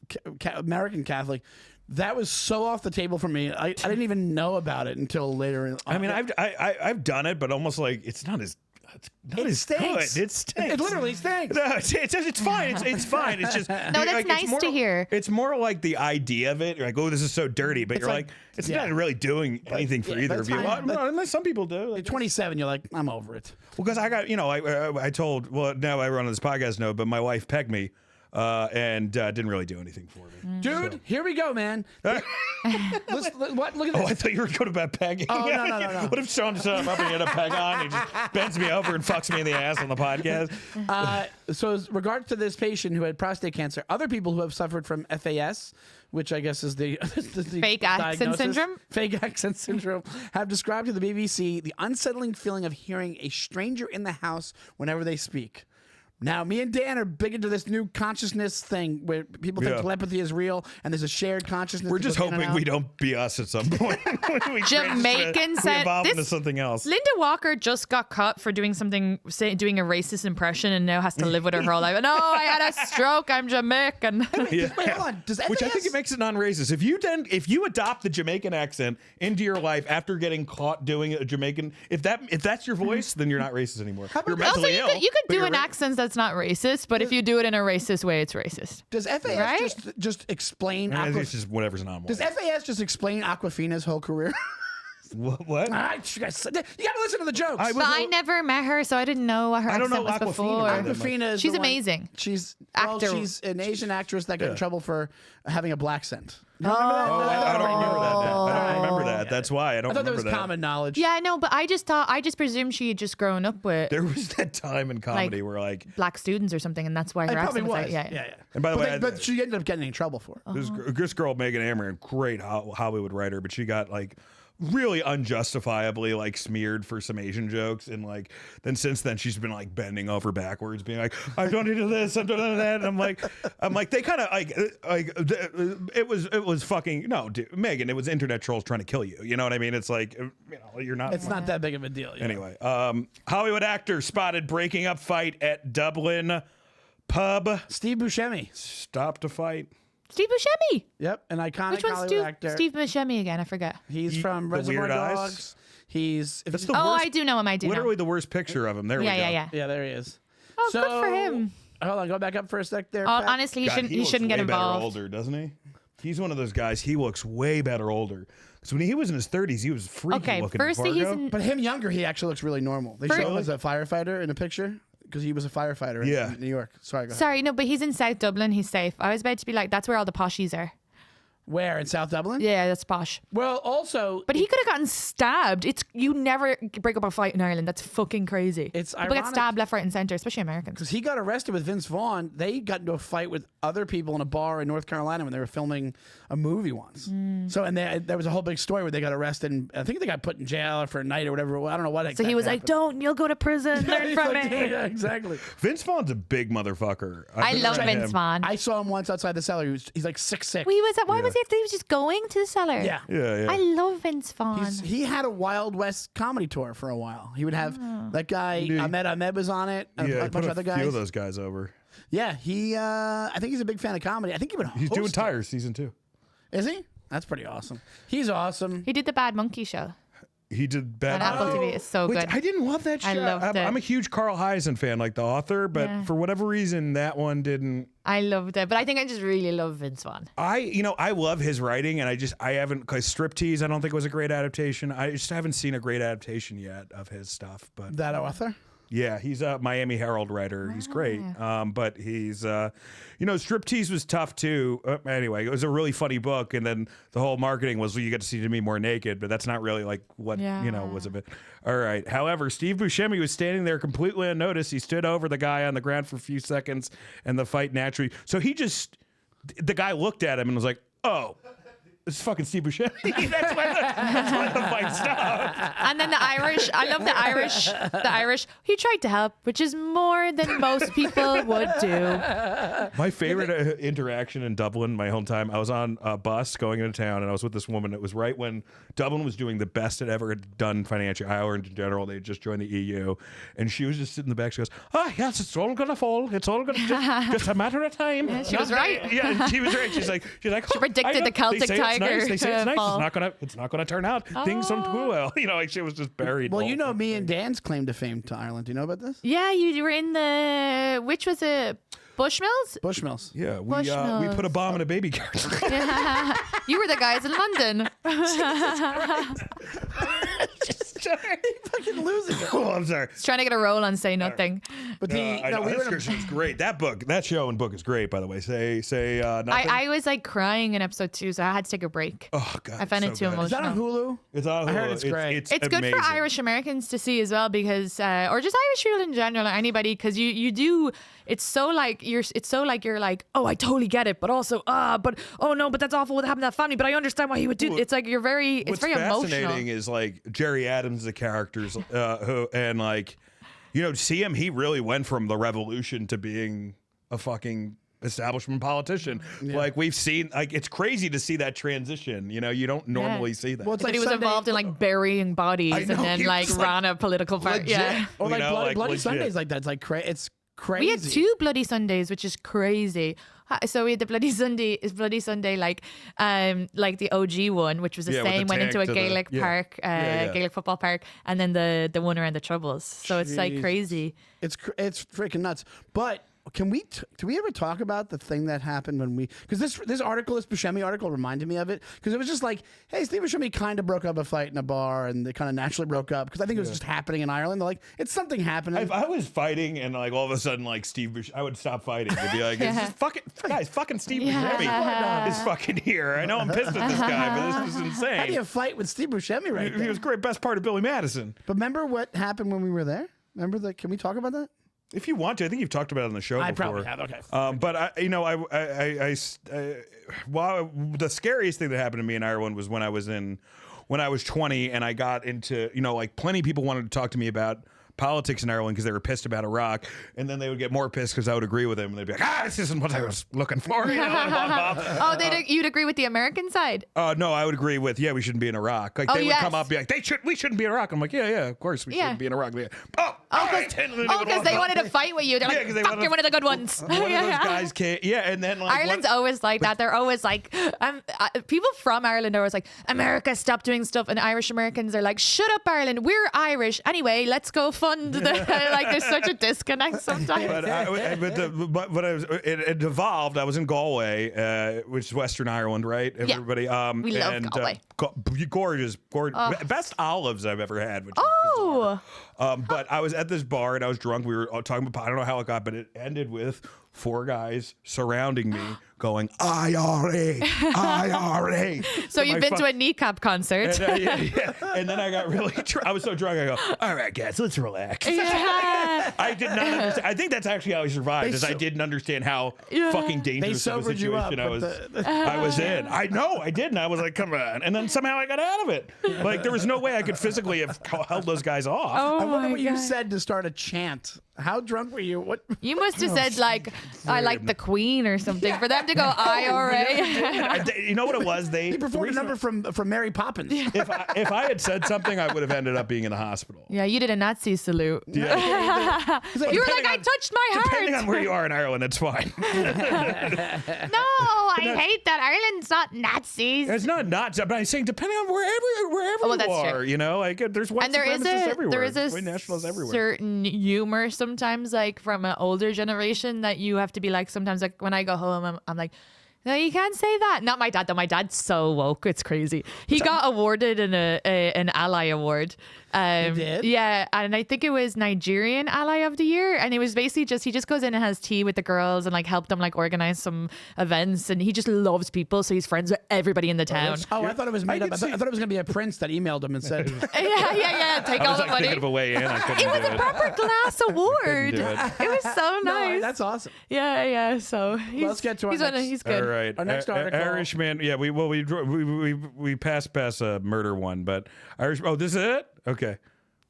American Catholic. That was so off the table for me. I didn't even know about it until later. I mean, I've done it, but almost like it's not as stinks. good. It stinks. It literally stinks. No, it's fine. It's fine. It's just No, that's nice to hear. It's more like the idea of it. You're like, oh, this is so dirty, but you're like, it's not really doing anything for either of you. fine. Well, unless some people do. At 27, you're like, I'm over it. Well, because I got, I told, well, now I run on this podcast now, but my wife pegged me and didn't really do anything for me. Dude, here we go, man. Look at this. Oh, I thought you were going about pegging. Oh, no. What if Sean set him up and he had a peg on and he just bends me over and fucks me in the ass on the podcast? So, as regards to this patient who had prostate cancer, other people who have suffered from FAS, which I guess is the Fake accent diagnosis, syndrome? fake accent syndrome, have described to the BBC the unsettling feeling of hearing a stranger in the house whenever they speak. Now, me and Dan are big into this new consciousness thing where people think telepathy is real and there's a shared consciousness. We're just hoping we don't be us at some point. Jamaican said evolve into this. something else. Linda Walker just got caught for doing doing a racist impression and now has to live with her whole life. No, I had a stroke. I'm Jamaican. Wait, hold on. Does Which I FAS think it makes it non-racist. If you adopt the Jamaican accent into your life after getting caught doing a Jamaican, if that's your voice, then you're not racist anymore. You're about- Also, mentally you ill. could but do you're an accent that's not racist, but if you do it in a racist way, it's racist. Does FAS Right? just explain? I think it's just whatever's non-white. Does FAS just explain Aquafina's whole career? What? You gotta listen to the jokes. But I never met her, so I didn't know what her I don't accent know was Aquafina before. that much. Aquafina is She's the one- amazing. She's Actor. She's an Asian actress that got in trouble for having a black scent. Oh, I don't remember that. I don't remember that. That's why I don't I thought that remember was that. common knowledge. Yeah, I know, but I just presumed she had just grown up with There was that time in comedy where like, black students or something, and that's why It her probably accent was was. like, yeah. and by the way, But she ended up getting in trouble for it. this girl Megan Ammer, great Hollywood writer, but she got like really unjustifiably like smeared for some Asian jokes, and like then since then she's been like bending over backwards, being like, I've done into this, I've done into that. And I'm like they kind of it was fucking no, dude, Megan. It was internet trolls trying to kill you. You know what I mean? It's like you're not. It's not that big of a deal. You know? Anyway, Hollywood actor spotted breaking up fight at Dublin pub. Steve Buscemi. Stopped a fight. Steve Buscemi. Yep, an iconic Which one's Hollywood actor. Steve Buscemi again? I forget. He's from The Reservoir Weird Eyes? Dogs. He's That's the Oh, worst. I do know him. I do Literally know. the worst picture of him. There we go. Yeah. yeah, there he is. Oh, good for him. Hold on, go back up for a sec there. Oh, Pat. honestly, God, he looks shouldn't get way better involved. older, doesn't he? He's one of those guys. He looks way better older. Because when he was in his 30s, he was freaky Okay, looking. firstly, he's in. But him younger, he actually looks really normal. They show him as a firefighter in a picture because he was a firefighter in New York. Sorry, go ahead. Sorry, no, but he's in South Dublin. He's safe. I was about to be like, that's where all the poshies are. Where, in South Dublin? Yeah, that's posh. Well, also... But he could have gotten stabbed. You never break up a fight in Ireland. That's fucking crazy. It's People get ironic. stabbed left, right, and center, especially Americans. Because he got arrested with Vince Vaughn. They got into a fight with other people in a bar in North Carolina when they were filming a movie once. So, and there was a whole big story where they got arrested, and I think they got put in jail for a night or whatever. I don't know what So exactly he was like, happened. don't, you'll go to prison. Learn He's from like, me. yeah, exactly. Vince Vaughn's a big motherfucker. I love Vince Vaughn. I saw him once outside the cellar. He's like 6'6". Why was he was just going to the cellar? Yeah. Yeah. I love Vince Vaughn. He had a Wild West comedy tour for a while. He would have that guy, Ahmed was on it, a Yeah, bunch of other a few guys. of those guys over. Yeah, I think he's a big fan of comedy. I think he would He's host doing it. Tires season 2. Is he? That's pretty awesome. He's awesome. He did the Bad Monkey show. He did Bad on Apple TV. It's so good. I didn't love that show. I loved it. I'm a huge Carl Heisen fan, like the author, but for whatever reason, that one didn't. I loved it, but I think I just really love Vince Vaughn. I love his writing, and I haven't, because Striptease, I don't think was a great adaptation. I just haven't seen a great adaptation yet of his stuff. But That author? yeah, he's a Miami Herald writer. He's great. But he's, Striptease was tough too. Anyway, it was a really funny book. And then the whole marketing was, well, you get to see Demi more naked, but that's not really like what, was of it. All right. However, Steve Buscemi was standing there completely unnoticed. He stood over the guy on the ground for a few seconds and the fight naturally. So the guy looked at him and was like, oh. It's fucking Steve Buscemi. That's why the fight stopped. And then the Irish, I love the Irish, he tried to help, which is more than most people would do. My favorite interaction in Dublin, my whole time, I was on a bus going into town, and I was with this woman. It was right when Dublin was doing the best it ever had done financially. Ireland in general, they had just joined the EU. And she was just sitting in the back. She goes, yes, it's all going to fall. It's all going to just a matter of time. Yeah, she was right. Yeah, she was right. She's like, she predicted the Celtic Tiger. Nice. They say it's nice. Fall. It's not gonna turn out. Things don't go well. Like she was just buried. Well, me and Dan's claim to fame to Ireland. Do you know about this? Yeah, you were in which was it? Bushmills? Bushmills. Yeah, we put a bomb in a baby carriage. Yeah. You were the guys in London. Fucking losing it. Oh, I'm sorry. He's trying to get a role on Say Nothing. But it's great. That show and book is great, by the way. Say nothing. I was like crying in episode 2, so I had to take a break. Oh god, I found it too emotional. Is that on Hulu? It's on Hulu. I heard it's great. It's good for Irish Americans to see as well, because or just Irish people in general, or anybody, because you do. It's so like you're like, oh, I totally get it, but also but oh no, but that's awful what happened to that family, but I understand why he would do. It's like it's very emotional. What's fascinating is like Jerry Adams, the characters, who and like, see him. He really went from the revolution to being a fucking establishment politician. Yeah. Like we've seen, like it's crazy to see that transition. You don't normally see that. Well, it's but like he was involved in like burying bodies and then like ran a political party. Yeah, or like Bloody Sundays like that. It's like it's crazy. We had 2 Bloody Sundays, which is crazy. So we had the Bloody Sunday, like the OG one, which was the same, went into a Gaelic park, Gaelic football park, and then the one around the Troubles. So it's like crazy. It's freaking nuts. But can we ever talk about the thing that happened when because this Buscemi article reminded me of it, because it was just like, hey, Steve Buscemi kind of broke up a fight in a bar, and they kind of naturally broke up because I think it was just happening in Ireland. They're like, it's something happening. If I was fighting and like all of a sudden like Steve Buscemi, I would stop fighting. I'd be like, it's just fucking Steve Buscemi is fucking here. I know I'm pissed at this guy, but this is insane. How do you fight with Steve Buscemi right now? He was great, best part of Billy Madison. But remember what happened when we were there? Remember that? Can we talk about that? If you want to, I think you've talked about it on the show before. I probably have. Okay. But the scariest thing that happened to me in Ireland was when I was 20 and I got into, like plenty of people wanted to talk to me about politics in Ireland because they were pissed about Iraq, and then they would get more pissed because I would agree with them, and they'd be like, this isn't what I was looking for. You'd agree with the American side? No, I would agree with, we shouldn't be in Iraq. Like they would come up and be like, we shouldn't be in Iraq. I'm like, of course we shouldn't be in Iraq. Because they wanted to fight with you. They're like, fuck, you're one of the good ones. One of those guys can't. Yeah, and then like Ireland's always like that. They're always like, people from Ireland are always like, America, stop doing stuff, and Irish Americans are like, shut up, Ireland, we're Irish. Anyway, let's go fund. Like there's such a disconnect sometimes. It evolved. I was in Galway, which is Western Ireland, right? Everybody. We love Galway. Gorgeous. Best olives I've ever had. Which is bizarre. But I was at this bar and I was drunk. We were talking about, I don't know how it got, but it ended with 4 guys surrounding me going, IRA, IRA. So you've been to a kneecap concert. And then I got really I was so drunk, I go, all right, guys, let's relax. Yeah. I did not understand. I think that's actually how I survived, is I didn't understand how fucking dangerous of a situation I was in. I know, I didn't. I was like, come on. And then somehow I got out of it. Like, there was no way I could physically have held those guys off. I wonder what you said to start a chant. How drunk were you? What? You must have said, like, I like the Queen or something, for them to go IRA. You know what it was? He performed a number from Mary Poppins. If I had said something, I would have ended up being in the hospital. Yeah, you did a Nazi salute. Yeah. You were like, I touched my heart. Depending on where you are in Ireland, that's fine. No, I hate that Ireland's not Nazis. It's not Nazis, but I'm saying depending on wherever you are, you know, like there's white supremacists everywhere. There is a white nationalists everywhere. certain humor sometimes, like from an older generation, that you have to be like. Sometimes, like when I go home, I'm like, no, you can't say that. Not my dad, though. My dad's so woke. It's crazy. He got awarded an Ally Award. He did? Yeah, and I think it was Nigerian Ally of the Year. And it was basically he just goes in and has tea with the girls and like help them like organize some events. And he just loves people, so he's friends with everybody in the town. Oh, I thought it was made up. I thought it was going to be a prince that emailed him and said, yeah, take all the money. Thinking of a way in. I couldn't It was do a proper glass award. do It was so nice. No, that's awesome. Yeah. So Let's get to our next. He's good. All right. Our next article. Irishman. Yeah, we passed a murder one, but Irish. Oh, this is it? Okay.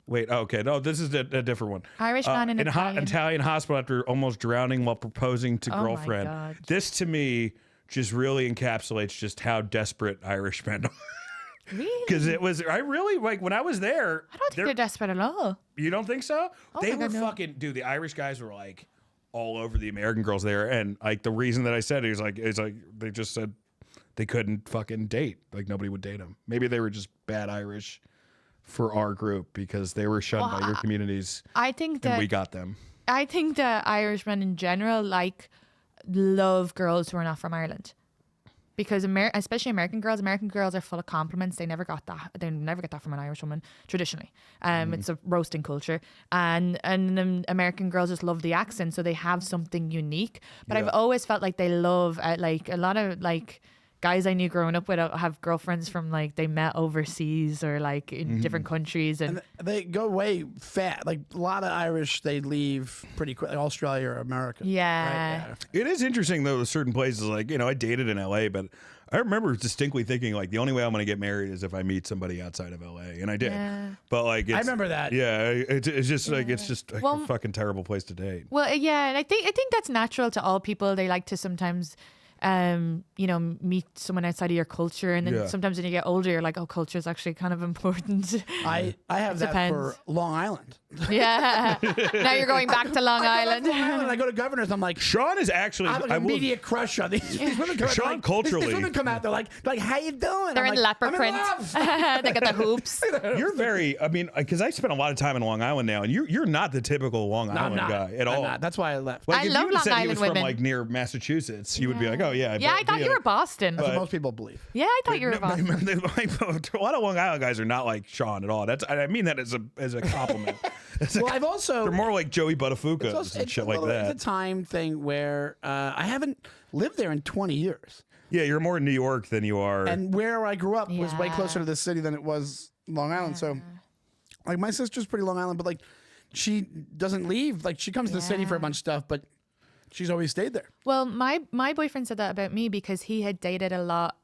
Wait. Okay. No, this is a different one. Irishman in Italian hospital after almost drowning while proposing to girlfriend. My God. This to me just really encapsulates just how desperate Irishmen are. Really? Because I really, like, when I was there. I don't think they're desperate at all. You don't think so? They were fucking, dude, the Irish guys were like all over the American girls there. And like the reason that I said it is like they just said they couldn't fucking date. Like nobody would date them. Maybe they were just bad Irish for our group because they were shunned by your communities. I think that we got them. I think that Irishmen in general love girls who are not from Ireland. Because especially American girls are full of compliments. They never got that. They never get that from an Irish woman traditionally. It's a roasting culture, and American girls just love the accent, so they have something unique. But I've always felt like they love like a lot of like guys I knew growing up with have girlfriends from like they met overseas or like in different countries, and they go way fat. Like a lot of Irish, they leave pretty quick, like Australia or America. Yeah. Right? It is interesting though. Certain places, like I dated in LA, but I remember distinctly thinking like the only way I'm going to get married is if I meet somebody outside of LA, and I did. Yeah. But like, I remember that. Yeah, it's just like it's just like a fucking terrible place to date. Well, yeah, and I think that's natural to all people. They like to sometimes meet someone outside of your culture, and then sometimes when you get older you're like, oh, culture is actually kind of important. I have that for Long Island. Yeah. Now you're going back to Long Island. I go to Governor's, I'm like, Sean is actually I have an immediate crush on these women. Sean culturally, these women come out, they're like how you doing? They're I'm in like, leopard print. They got the hoops. You're very, I mean, because I spent a lot of time in Long Island now, and you're not the typical Long Island guy at all. Not. That's why I left. Like, I if love you Long said Island he was women. from like near Massachusetts, you would be like, oh yeah. Yeah, I thought you were Boston. That's what most people believe. Yeah, I thought you were Boston. A lot of Long Island guys are not like Sean at all. I mean that as a compliment. Well, I've also they're more like Joey Buttafuoco and shit like that. It's a time thing where I haven't lived there in 20 years. Yeah, you're more in New York than you are. And where I grew up was way closer to the city than it was Long Island. So, like, my sister's pretty Long Island, but like, she doesn't leave. Like, she comes to the city for a bunch of stuff, but she's always stayed there. Well, my boyfriend said that about me because he had dated a lot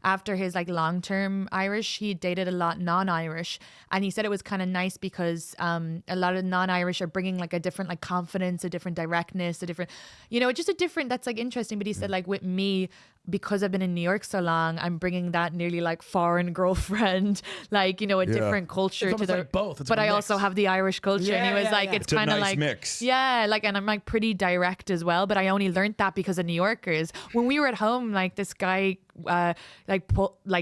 after his like long-term Irish. He dated a lot non-Irish, and he said it was kind of nice because a lot of non-Irish are bringing like a different like confidence, a different directness, a different, just a different, that's like interesting. But he said like with me, because I've been in New York so long, I'm bringing that nearly like foreign girlfriend, like, a different culture it's to the like both. It's but I also have the Irish culture. And he was like, it's kind of nice like mix. Yeah, like, and I'm like pretty direct as well, but I only learned that because of New Yorkers. When we were at home, like this guy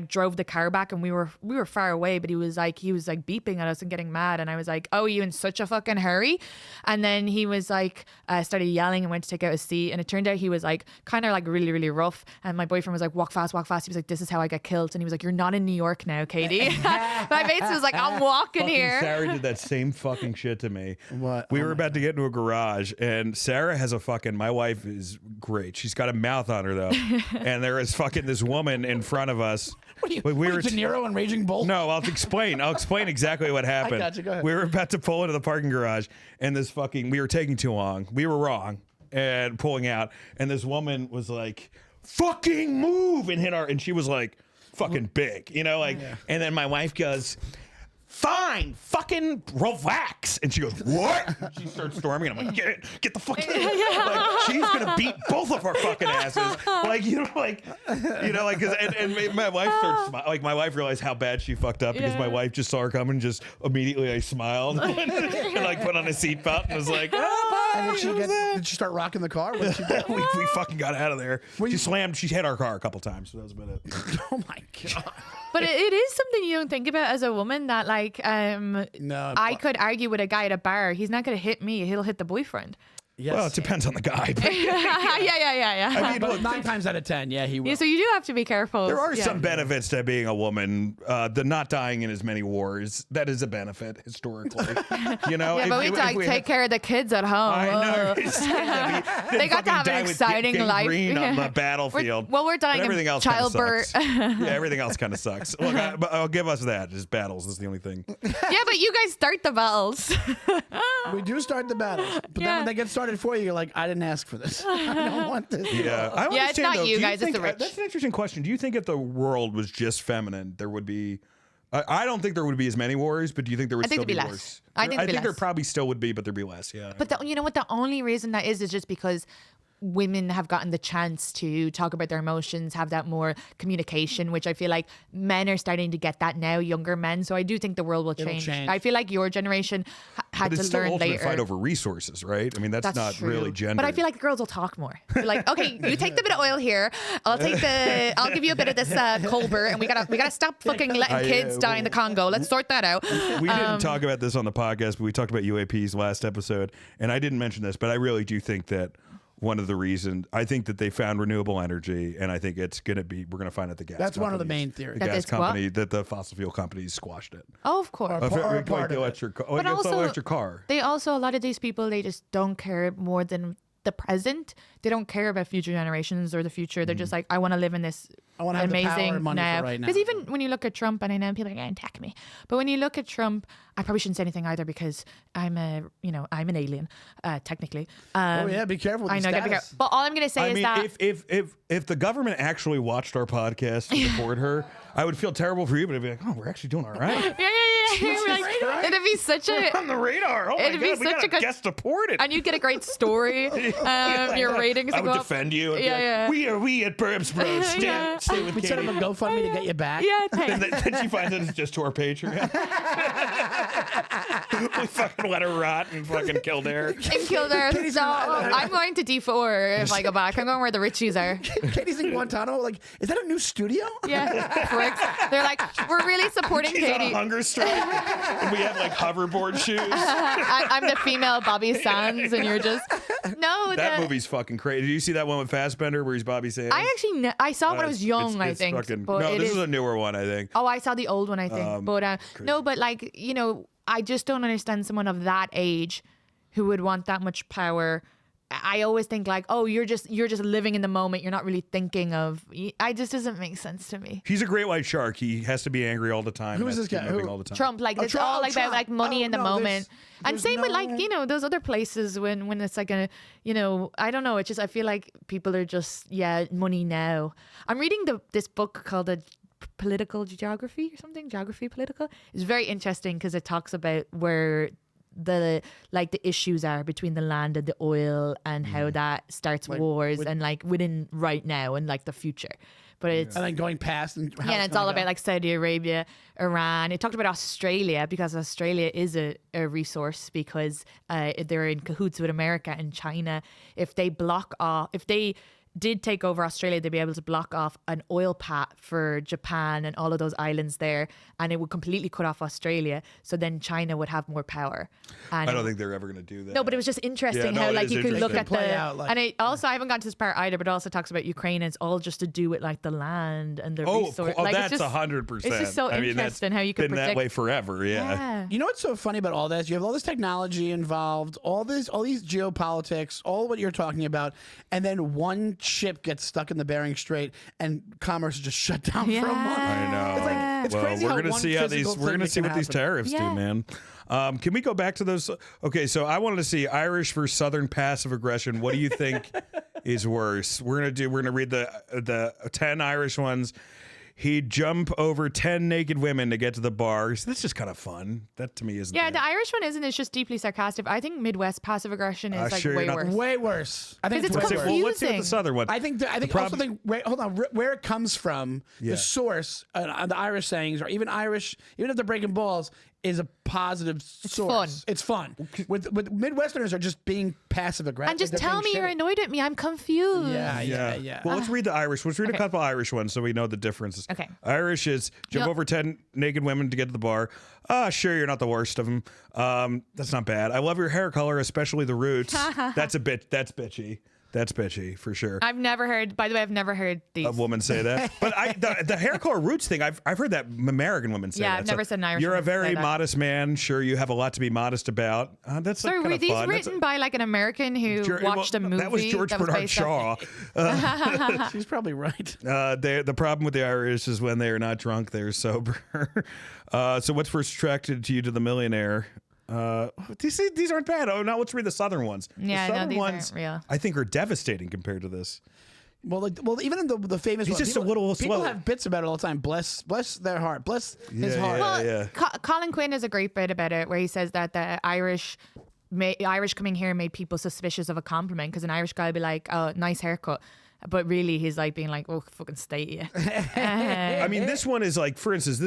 drove the car back, and we were far away, but he was like beeping at us and getting mad, and I was like, oh, are you in such a fucking hurry? And then he was like started yelling and went to take out a seat, and it turned out he was like kind of like really, really rough, and my boyfriend was like, walk fast. He was like, this is how I get killed. And he was like, you're not in New York now, Katie. My mate was like, I'm walking here. Sarah did that same fucking shit to me. What? We were about to get into a garage, and Sarah has my wife is great. She's got a mouth on her though. And there is fucking this woman in front of us. What are you, De Niro and Raging Bull? No, I'll explain exactly what happened. I got you, go ahead. We were about to pull into the parking garage, and we were taking too long. We were wrong and pulling out, and this woman was like, fucking move, and she was like fucking big, and then my wife goes, fine, fucking relax. And she goes, what? And she starts storming. And I'm like, get the fuck out of here. Like, she's going to beat both of our fucking asses. Like, cause, and my wife starts smiling. Like, my wife realized how bad she fucked up because my wife just saw her coming and just immediately smiled and like put on a seatbelt and was like, and did she start rocking the car? What did she do? we fucking got out of there. She hit our car a couple times, so that was about it. Oh my God. But it is something you don't think about as a woman that like I could argue with a guy at a bar. He's not going to hit me. He'll hit the boyfriend. Yes. Well, it depends on the guy. But yeah. I mean, look, 9 times out of 10, he will. Yeah, so you do have to be careful. There are some benefits to being a woman. The not dying in as many wars, that is a benefit historically. Yeah, but we take care of the kids at home. I know. They got to have an exciting life. On the battlefield. We're dying of childbirth. Everything else kind of sucks. Look, I'll give us that. Just battles is the only thing. Yeah, but you guys start the battles. We do start the battles, but then when they get started for you, you're like, I didn't ask for this. I don't want this. Yeah, it's not you guys, it's the rich. That's an interesting question. Do you think if the world was just feminine, there would be? I don't think there would be as many wars, but do you think there would still be less. wars? I think there probably still would be, but there'd be less. Yeah. But you know what? The only reason that is just because women have gotten the chance to talk about their emotions, have that more communication, which I feel like men are starting to get that now, younger men. So I do think the world will change. I feel like your generation had to learn later. But it's still ultimate fight over resources, right? I mean, that's not true. really gender. But I feel like girls will talk more. They're like, okay, you take the bit of oil here. I'll give you a bit of this Colbert, and we gotta stop fucking letting kids die in the Congo. Let's sort that out. We didn't talk about this on the podcast, but we talked about UAPs last episode, and I didn't mention this, but I really do think that one of the reasons I think that they found renewable energy, and I think we're going to find out the gas. That's one of the main theories. The gas company that the fossil fuel companies squashed it. Oh, of course. Like electric car. They also, a lot of these people, they just don't care more than the present. They don't care about future generations or the future. They're just like, I want to live in this amazing now. Because even when you look at Trump, and I know people are going to attack me, but when you look at Trump, I probably shouldn't say anything either because I'm an alien, technically. Be careful with I know, status. be careful. But all I'm going to say is that if the government actually watched our podcast to support her, I would feel terrible for you, but I'd be like, oh, we're actually doing all right. Yeah. Like, it'd be such a on the radar. Oh my God, we got a guest supported, and you'd get a great story. Your ratings I would go defend up. you. Yeah. We at Burbs Bros. Stay with we set up a GoFundMe to get you back. Yeah, and then she finds out it's just to our Patreon. We fucking let her rot in fucking Kildare. So I'm going to D4 if I go back. I'm going where the Richies are. Katie's in Guantanamo. Like, is that a new studio? Yeah, pricks. They're like, we're really supporting She's Katie. on a hunger strike, and we have like hoverboard shoes. I'm the female Bobby Sands, and you're just That movie's fucking crazy. Did you see that one with Fassbender where he's Bobby Sands? I saw it when I was young. I think. This is a newer one. I think. Oh, I saw the old one. I think, but like I just don't understand someone of that age who would want that much power. I always think like, oh, you're just living in the moment. You're not really thinking of. It just doesn't make sense to me. He's a great white shark. He has to be angry all the time. Who is this guy? All the time. Trump. Like it's all like about like money in the moment. And same with like those other places when it's like I don't know. It's just I feel like people are just money now. I'm reading this book called Political Geography or something. Geography Political. It's very interesting because it talks about where the issues are between the land and the oil and how that starts wars and like within right now and like the future. But it's and then going past and it's all about like Saudi Arabia, Iran. It talked about Australia because Australia is a resource because they're in cahoots with America and China. If they did take over Australia, they'd be able to block off an oil path for Japan and all of those islands there, and it would completely cut off Australia. So then China would have more power. And I don't think they're ever going to do that. No, but it was just interesting how like you could look at and it also I haven't gotten to this part either, but it also talks about Ukraine. And it's all just to do with like the land and the resource. Oh, that's 100%. It's just so interesting how you could been predict that way forever. Yeah. You know what's so funny about all this? You have all this technology involved, all these geopolitics, all what you're talking about, and then one ship gets stuck in the Bering Strait and commerce is just shut down for a month. I know. It's like it's crazy we're how gonna see how these. We're going to see what these tariffs do, man. Can we go back to those? Okay, so I wanted to see Irish versus Southern passive aggression. What do you think is worse? We're gonna read the 10 Irish ones. He'd jump over 10 naked women to get to the bar. So that's just kind of fun. That to me is the Irish one isn't. It's just deeply sarcastic. I think Midwest passive aggression is like way worse. Way worse. I think it's confusing. Well, let's see what the Southern one. I think hold on, where it comes from, the source on the Irish sayings, or even if they're breaking balls, is a positive source. It's fun. With Midwesterners are just being passive aggressive. And just tell me you're annoyed at me. I'm confused. Yeah. Well, let's read the Irish. Let's read a couple Irish ones so we know the differences. Okay. Irish is jump over 10 naked women to get to the bar. Sure, you're not the worst of them. That's not bad. I love your hair color, especially the roots. That's That's bitchy. That's bitchy for sure. I've never heard. By the way, I've never heard these. A woman say that. But the hair color roots thing. I've heard that American women say that. Yeah, I've never said an Irish. You're a very modest man. Sure, you have a lot to be modest about. That's so. Were these written by like an American who watched a movie? That was George Bernard Shaw. She's probably right. The problem with the Irish is when they are not drunk, they're sober. So what's first attracted you to the millionaire? These aren't bad. Oh, now let's read the Southern ones. Yeah, the Southern these ones, aren't real. I think, are devastating compared to this. Well, even in the famous He's one, just a little people slow. have bits about it all the time. Bless their heart. Bless his heart. Well, Colin Quinn has a great bit about it where he says that the Irish coming here made people suspicious of a compliment, because an Irish guy would be like, "Oh, nice haircut." But really, he's like being like, "Oh, fucking stay here." I mean, this one is like, for instance,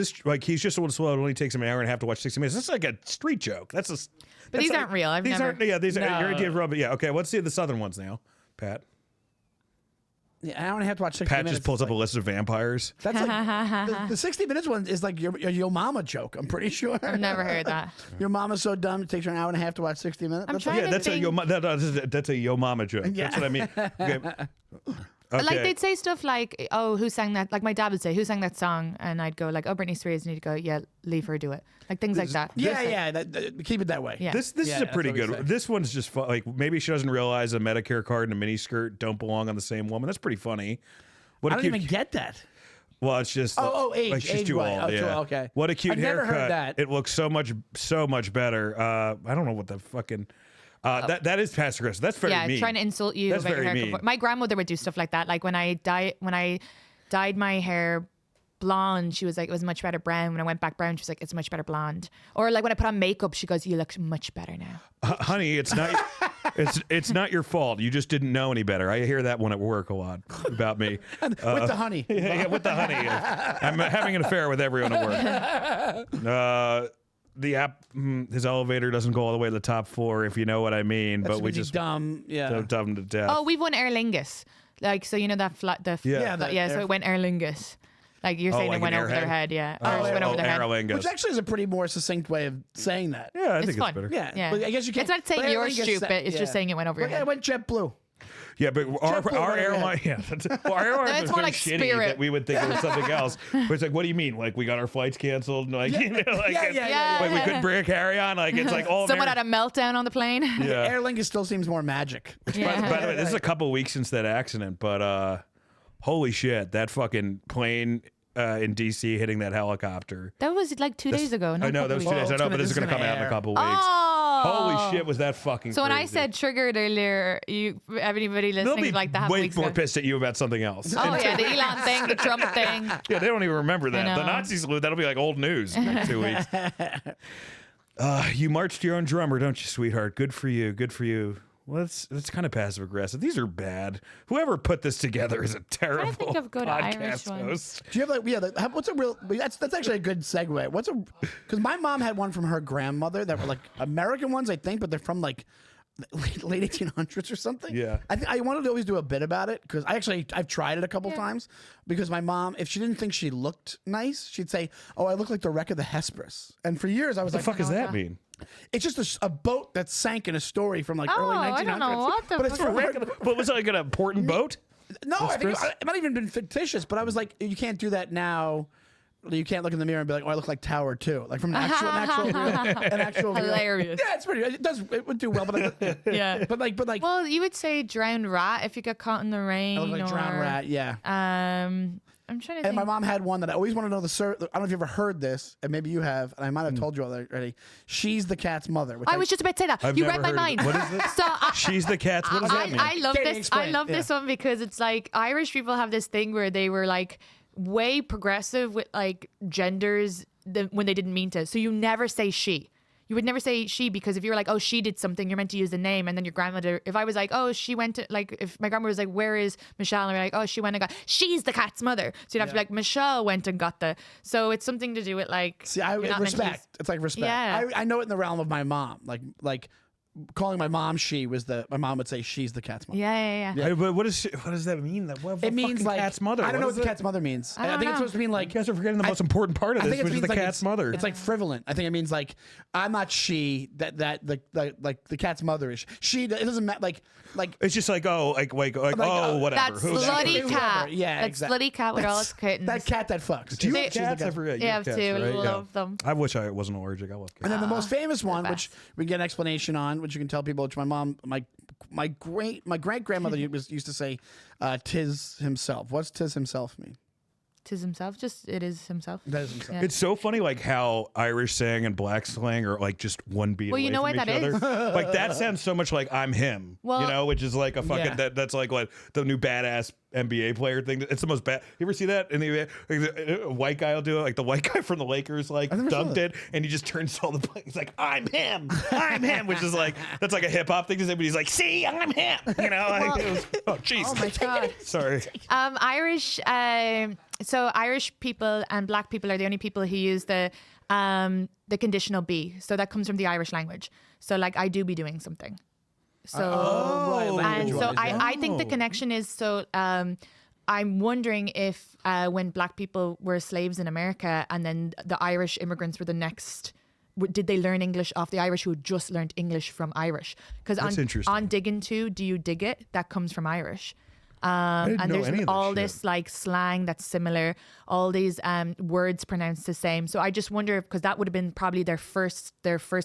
he's just a little slow. It only takes him an hour and a half to watch 60 minutes. That's like a street joke. But these aren't real. These aren't. Yeah, these are your idea of rubber. Yeah, okay. Let's see the Southern ones now, Pat. Yeah, I only have to watch 60 minutes. Pat just pulls up a list of vampires. That's like the 60 minutes one is like your mama joke. I'm pretty sure. I've never heard that. Your mama's so dumb it takes her an hour and a half to watch 60 minutes. That's a yo mama joke. Yeah. That's what I mean. Okay. Like they'd say stuff like, "Oh, who sang that?" Like my dad would say, "Who sang that song?" And I'd go like, "Oh, Britney Spears." And he'd go, "Yeah, leave her do it." Like things like that. Keep it that way. Yeah. This is a pretty good. This one's just fun. Like maybe she doesn't realize a Medicare card and a miniskirt don't belong on the same woman. That's pretty funny. I don't even get that. Well, it's just age. Like she's age too right. old. Yeah. Okay. What a cute I've never haircut. heard that. It looks so much better. I don't know what the fucking. That is passive aggressive. That's very mean. Yeah, trying to insult you. That's about very your hair. mean. My grandmother would do stuff like that. Like when I dyed my hair blonde, she was like, "It was much better brown." When I went back brown, she was like, "It's much better blonde." Or like when I put on makeup, she goes, "You look much better now." Honey, it's not. It's not your fault. You just didn't know any better. I hear that one at work a lot about me. With the honey. Yeah, with the honey. I'm having an affair with everyone at work. The app, his elevator doesn't go all the way to the top floor, if you know what I mean. That's but we just dumb. Yeah. Dumb to death. Oh, we've won Aer Lingus. Like, so you know that flat. So it went Aer Lingus. Like you're saying, like it went an over their head. Yeah. Oh, Or it went over their head. Aer Lingus. Which actually is a pretty more succinct way of saying that. Yeah, I think it's fun. better. Yeah. But I guess you can't. It's not saying you're stupid. It's just saying it went over your But head. I went JetBlue. Yeah, but our airline, our airline is more so like shitty Spirit. that we would think it was something else. But it's like, what do you mean? Like we got our flights canceled? Like, like we couldn't bring a carry-on? Like it's like all someone had a meltdown on the plane. Yeah. Aer Lingus still seems more magic. By the way, this is a couple weeks since that accident, but holy shit, that fucking plane in DC hitting that helicopter. That was like 2 days ago. I know that was 2 days. I know, but this is gonna come out in a couple weeks. Holy shit, was that fucking So when I crazy. said triggered earlier, everybody listening is like that. Way more pissed at you about something else. Oh yeah, the Elon thing, the Trump thing. Yeah, they don't even remember that. I The know. Nazi salute, that'll be like old news in 2 weeks. You marched your own drummer, don't you, sweetheart? Good for you. Good for you. Well, that's kind of passive aggressive. These are bad. Whoever put this together is a terrible think of good podcast Irish ones. host. Do you have what's a real? That's actually a good segue. Because my mom had one from her grandmother that were like American ones, I think, but they're from like late 1800s or something. Yeah. I wanted to always do a bit about it because I've tried it a couple times because my mom, if she didn't think she looked nice, she'd say, "Oh, I look like the wreck of the Hesperus." And for years I was What like, the fuck does that mean? It's just a boat that sank in a story from like early 1900s. I don't know what the but it's from But was it like an important boat? No, I think it might even been fictitious, but I was like, you can't do that now. You can't look in the mirror and be like, "Oh, I look like Tower 2," like from an actual Hilarious. Yeah, it's pretty. It would do well, but Yeah. but like. Well, you would say drowned rat if you get caught in the rain. I look like drowned rat. Yeah. I'm trying to And think. my mom had one that I always want to know I don't know if you ever heard this, and maybe you have, and I might have told you already. She's the cat's mother. I was just about to say that. I've You never read my heard mind. of it. What is it? So She's the cat's. What does that mean? I love Katie, this. explain. I love this one because it's like Irish people have this thing where they were like way progressive with like genders when they didn't mean to. So you never say she. You would never say she, because if you were like, oh, she did something, you're meant to use the name. And then your grandmother, if I was like, oh, she went to, like, if my grandmother was like, where is Michelle? And we're like, oh, she went and got, she's the cat's mother. So you'd have to be like, Michelle went and got the, so it's something to do with like. See, I respect. It's like respect. Yeah. I know it in the realm of my mom. Like calling my mom she was my mom would say she's the cat's mother. Yeah. But what does that mean? It means like cat's mother. I don't know what the cat's mother means. I think it's supposed to mean like you guys are forgetting the most important part of this, which is the cat's mother. It's like frivolent. I think it means like I'm not she. That the cat's mother is she. It doesn't matter. Like it's just like oh whatever. That slutty cat. Yeah, that exactly. slutty cat with all its kittens. That cat that fucks. Do you have cats? I forget. You have to. Right? Love them. I wish I wasn't allergic. I love cats. And then the most famous one, which best. we can get an explanation on, which you can tell people, which my mom, my great grandmother used to say, "'Tis himself." What's "'tis himself" mean? Tis himself. Just it is himself. That is himself. It's so funny, like how Irish slang and black slang are like just one beat. Well, you away know from what each that other. is? Like that sounds so much like I'm him. Well, you know, which is like a fucking Yeah. that's like what the new badass NBA player thing. It's the most bad. You ever see that? And a white guy will do it. Like the white guy from the Lakers, like dunked it, and he just turns to all the players. He's like, "I'm him, I'm him," which is like that's like a hip hop thing to say. But he's like, "See, I'm him." You know? Like, oh, jeez. Oh my god. Sorry. Irish. So Irish people and black people are the only people who use the conditional be. So that comes from the Irish language. So like I do be doing something. So and so I think the connection is so. I'm wondering if when black people were slaves in America and then the Irish immigrants were the next. Did they learn English off the Irish who had just learned English from Irish? Because on digging to, do you dig it? That comes from Irish. And there's all this like slang that's similar, all these words pronounced the same. So I just wonder because that would have been probably their first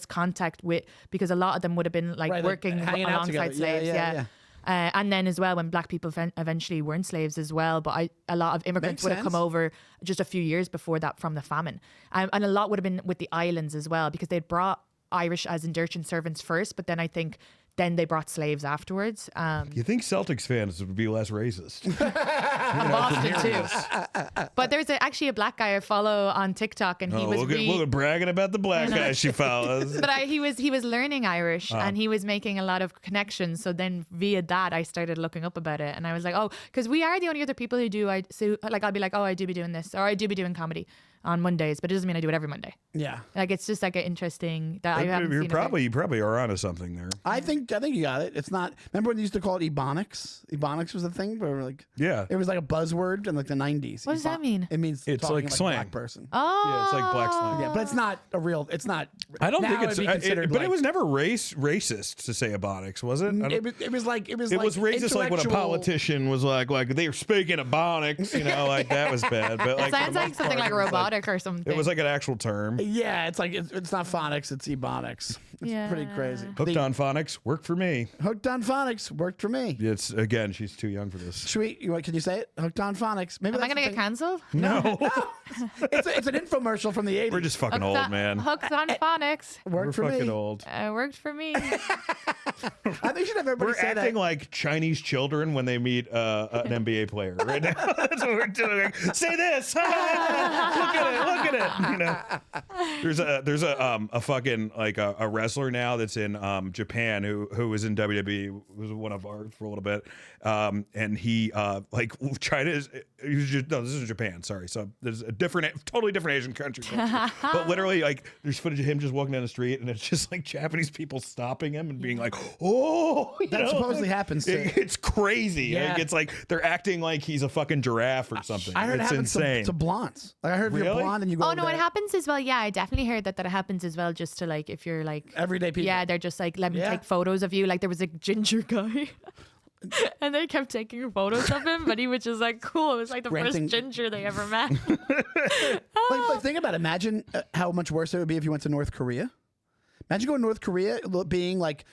contact with, because a lot of them would have been like working alongside slaves. Yeah. And then as well, when black people eventually weren't slaves as well, but a lot of immigrants would have come over just a few years before that from the famine. And a lot would have been with the islands as well, because they'd brought Irish as indentured servants first, but then I think then they brought slaves afterwards. You think Celtics fans would be less racist? Boston too. But there's actually a black guy I follow on TikTok, and he was look at bragging about the black guy she follows. But he was learning Irish, and he was making a lot of connections. So then via that, I started looking up about it, and I was like, oh, because we are the only other people who do. I'll be like, oh, I do be doing this, or I do be doing comedy on Mondays, but it doesn't mean I do it every Monday. Yeah, like it's just like an interesting that I haven't seen. You probably are onto something there. I think you got it. It's not. Remember when they used to call it Ebonics? Ebonics was the thing where like it was like a buzzword in like the 90s. What does that mean? It means it's like slang. A black person. Oh, yeah, it's like black slang. Yeah, but it's not a real. It's not. I don't think it's. Considered but it was never racist to say Ebonics, was it? It was like it was racist, like when a politician was like they were speaking Ebonics, you know, like that was bad. But like, it sounds like something like robotic or something. It was like an actual term. Yeah, it's like it's not phonics, it's Ebonics. It's pretty crazy. Hooked on phonics worked for me. Hooked on phonics worked for me. It's again, she's too young for this. Sweet, can you say it? Hooked on phonics. Maybe am I gonna get canceled? No. It's an infomercial from the 80s. We're just fucking old, man. Hooked on phonics. Worked for fucking me. Old. Worked for me. I think you should have everybody say that. We're acting like Chinese children when they meet an NBA player right now. That's what we're doing. Say this. Look at it. You know, there's a fucking like a wrestler now that's in Japan who was in WWE, was one of ours for a little bit, and he like China is. This is Japan. Sorry, so there's a totally different Asian country culture. But literally, like, there's footage of him just walking down the street, and it's just like Japanese people stopping him and being like, "Oh," that supposedly happens. It's crazy. Yeah. Like, it's like they're acting like he's a fucking giraffe or something. I heard it's it happens insane. to blondes. Like I heard if you're blonde and you go. Oh no, it happens as well. Yeah, I definitely heard that happens as well. Just to like, if you're like everyday people. Yeah, they're just like, let me take photos of you. Like there was a ginger guy. And they kept taking photos of him, but he was just like, cool. It was like the first ginger they ever met. Like think about it. Imagine how much worse it would be if you went to North Korea. Imagine going to North Korea being like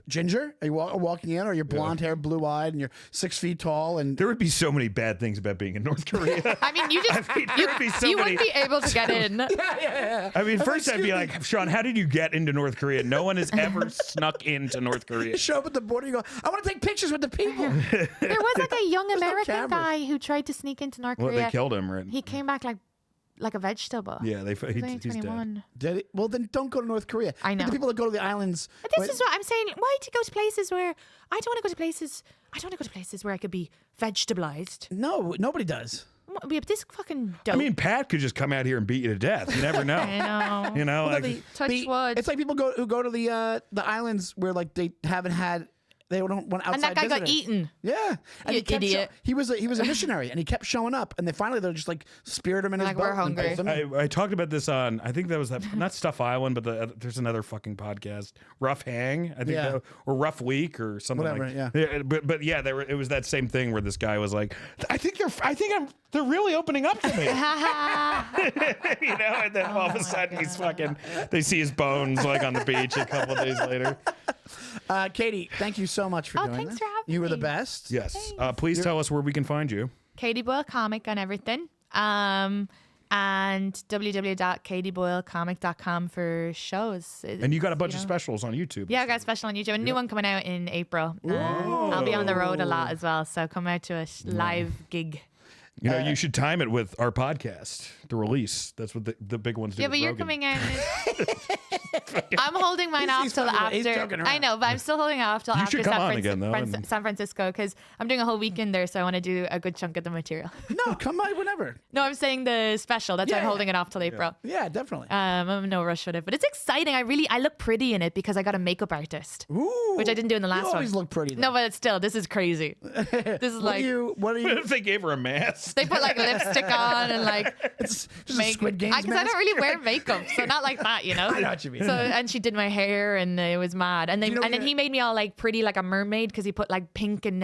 ginger. Are you walking in, or you're blonde hair, blue eyed, and you're 6 feet tall, and there would be so many bad things about being in North Korea. I mean, you wouldn't be able to get in. yeah. I mean, first I'd be like, Sean, how did you get into North Korea? No one has ever snuck into North Korea. You show up at the border, you go, I want to take pictures with the people. There was like a young American guy who tried to sneak into North Korea. Well, they killed him, right? He came back like a vegetable. Yeah, he's 21. dead. Did he? Well, then don't go to North Korea. I know. The people that go to the islands. But this is what I'm saying. Why to go to places where I don't want to go to places? I don't want to go to places where I could be vegetableized. No, nobody does. We have this fucking dope. I mean, Pat could just come out here and beat you to death. You never know. I know. You know, Well, like Touch wood. It's like people who go to the islands where like they haven't had. They don't want outside And that guy visitors. got eaten. Yeah, and You idiot. he was a missionary, and he kept showing up. And they finally they're just like speared him in his Like, boat. we're and hungry. pulled him in. I talked about this on, I think that was not Stuff Island, but there's another fucking podcast, Rough Hang, I think, Yeah. or Rough Week or something Whatever, like. yeah. But yeah, it was that same thing where this guy was like, they're really opening up to me, you know, and then all of a sudden he's fucking, they see his bones like on the beach a couple of days later. Katie, thank you so much for doing thanks this. for having You were the me. best. Yes, please tell us where we can find you. Katie Boyle Comic on everything. And www.katieboylecomic.com for shows. And you got a bunch of specials on YouTube. Yeah, I got a special on YouTube. A new one coming out in April. I'll be on the road a lot as well, so come out to a live gig. You know, you should time it with our podcast, the release. That's what the big ones do. Yeah, but you're coming out. I'm holding mine off till he's joking after. around. I know, but I'm still holding it off till You after should come on again, though, San Francisco because I'm doing a whole weekend there, so I want to do a good chunk of the material. No, come on, whenever. No, I'm saying the special. That's why I'm Yeah. holding it off till April. Yeah, definitely. I'm in no rush with it, but it's exciting. I look pretty in it because I got a makeup artist, Ooh, which I didn't do in the last you one. always look pretty. Though. No, but still, this is crazy. This is What are you? If they gave her a mask. They put like lipstick on and like It's just a Squid Games because I don't really wear makeup, so not like that, you know. I know what you mean. So and she did my hair and it was mad, and then You know he made me all like pretty like a mermaid because he put like pink and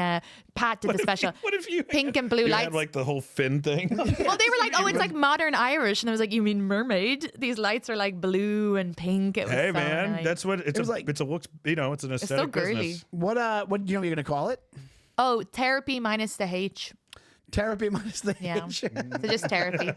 Pat did the special. What if you pink and blue you lights? had like the whole fin thing? Well, they were like, oh, it's like modern Irish, and I was like, you mean mermaid? These lights are like blue and pink. It was Hey so man, nice. that's what it's was a looks. You know, it's an aesthetic girly. business. What do you know what you're gonna call it? Oh, therapy minus the H. Therapy minus the Yeah. H. So just therapy.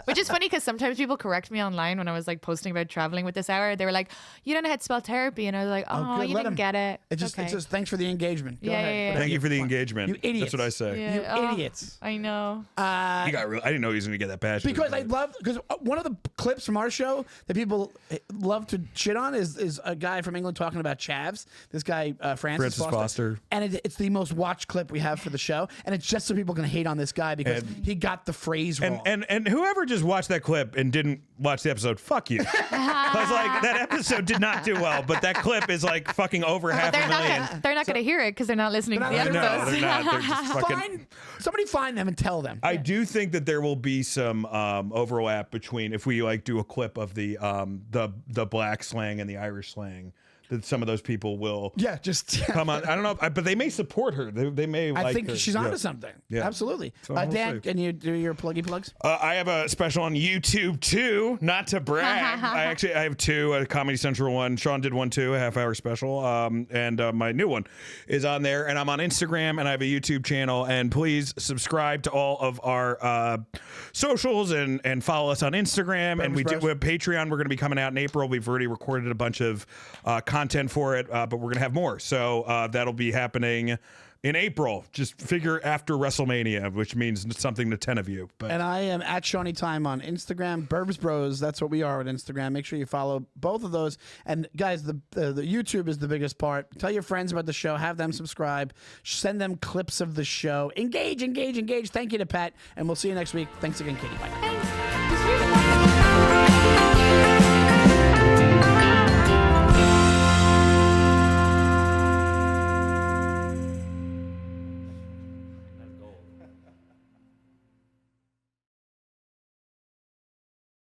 Which is funny because sometimes people correct me online when I was like posting about traveling with this hour. They were like, you don't know how to spell therapy. And I was like, oh, good, you let didn't 'em. get it. It's just okay. thanks for the engagement. Go Yeah, ahead. yeah, yeah. Thank you for the engagement. You idiots. That's what I say. Yeah. You Oh, idiots. I know. He got real. I didn't know he was going to get that passionate. Because I about it. love one of the clips from our show that people love to shit on is a guy from England talking about chavs. This guy Francis Foster. and it's the most watched clip we have for the show, and it's just so people can hate on this guy because he got the phrase wrong. And whoever just watched that clip and didn't watch the episode, fuck you. Because like that episode did not do well, but that clip is like fucking over half a million. They're not going to hear it because they're not listening to the They're not No, episodes. they're not. They're just fucking. Somebody find them and tell them. I do think that there will be some overlap between if we like do a clip of the black slang and the Irish slang. That some of those people will just come on. I don't know, but they may support her. They may. I like think her. she's onto something. Yeah. Absolutely. So we'll Dan, see. can you do your pluggy plugs? I have a special on YouTube too. Not to brag, I have two. A Comedy Central one. Sean did one too, a half-hour special. And my new one is on there. And I'm on Instagram and I have a YouTube channel. And please subscribe to all of our socials and follow us on Instagram. And we have Patreon. We're going to be coming out in April. We've already recorded a bunch of content for it, but we're going to have more. So that'll be happening in April. Just figure after WrestleMania, which means something to 10 of you. But And I am at Shawnee Time on Instagram. Burbs Bros, that's what we are on Instagram. Make sure you follow both of those. And guys, the YouTube is the biggest part. Tell your friends about the show. Have them subscribe. Send them clips of the show. Engage. Thank you to Pat. And we'll see you next week. Thanks again, Katie. Bye. Thanks.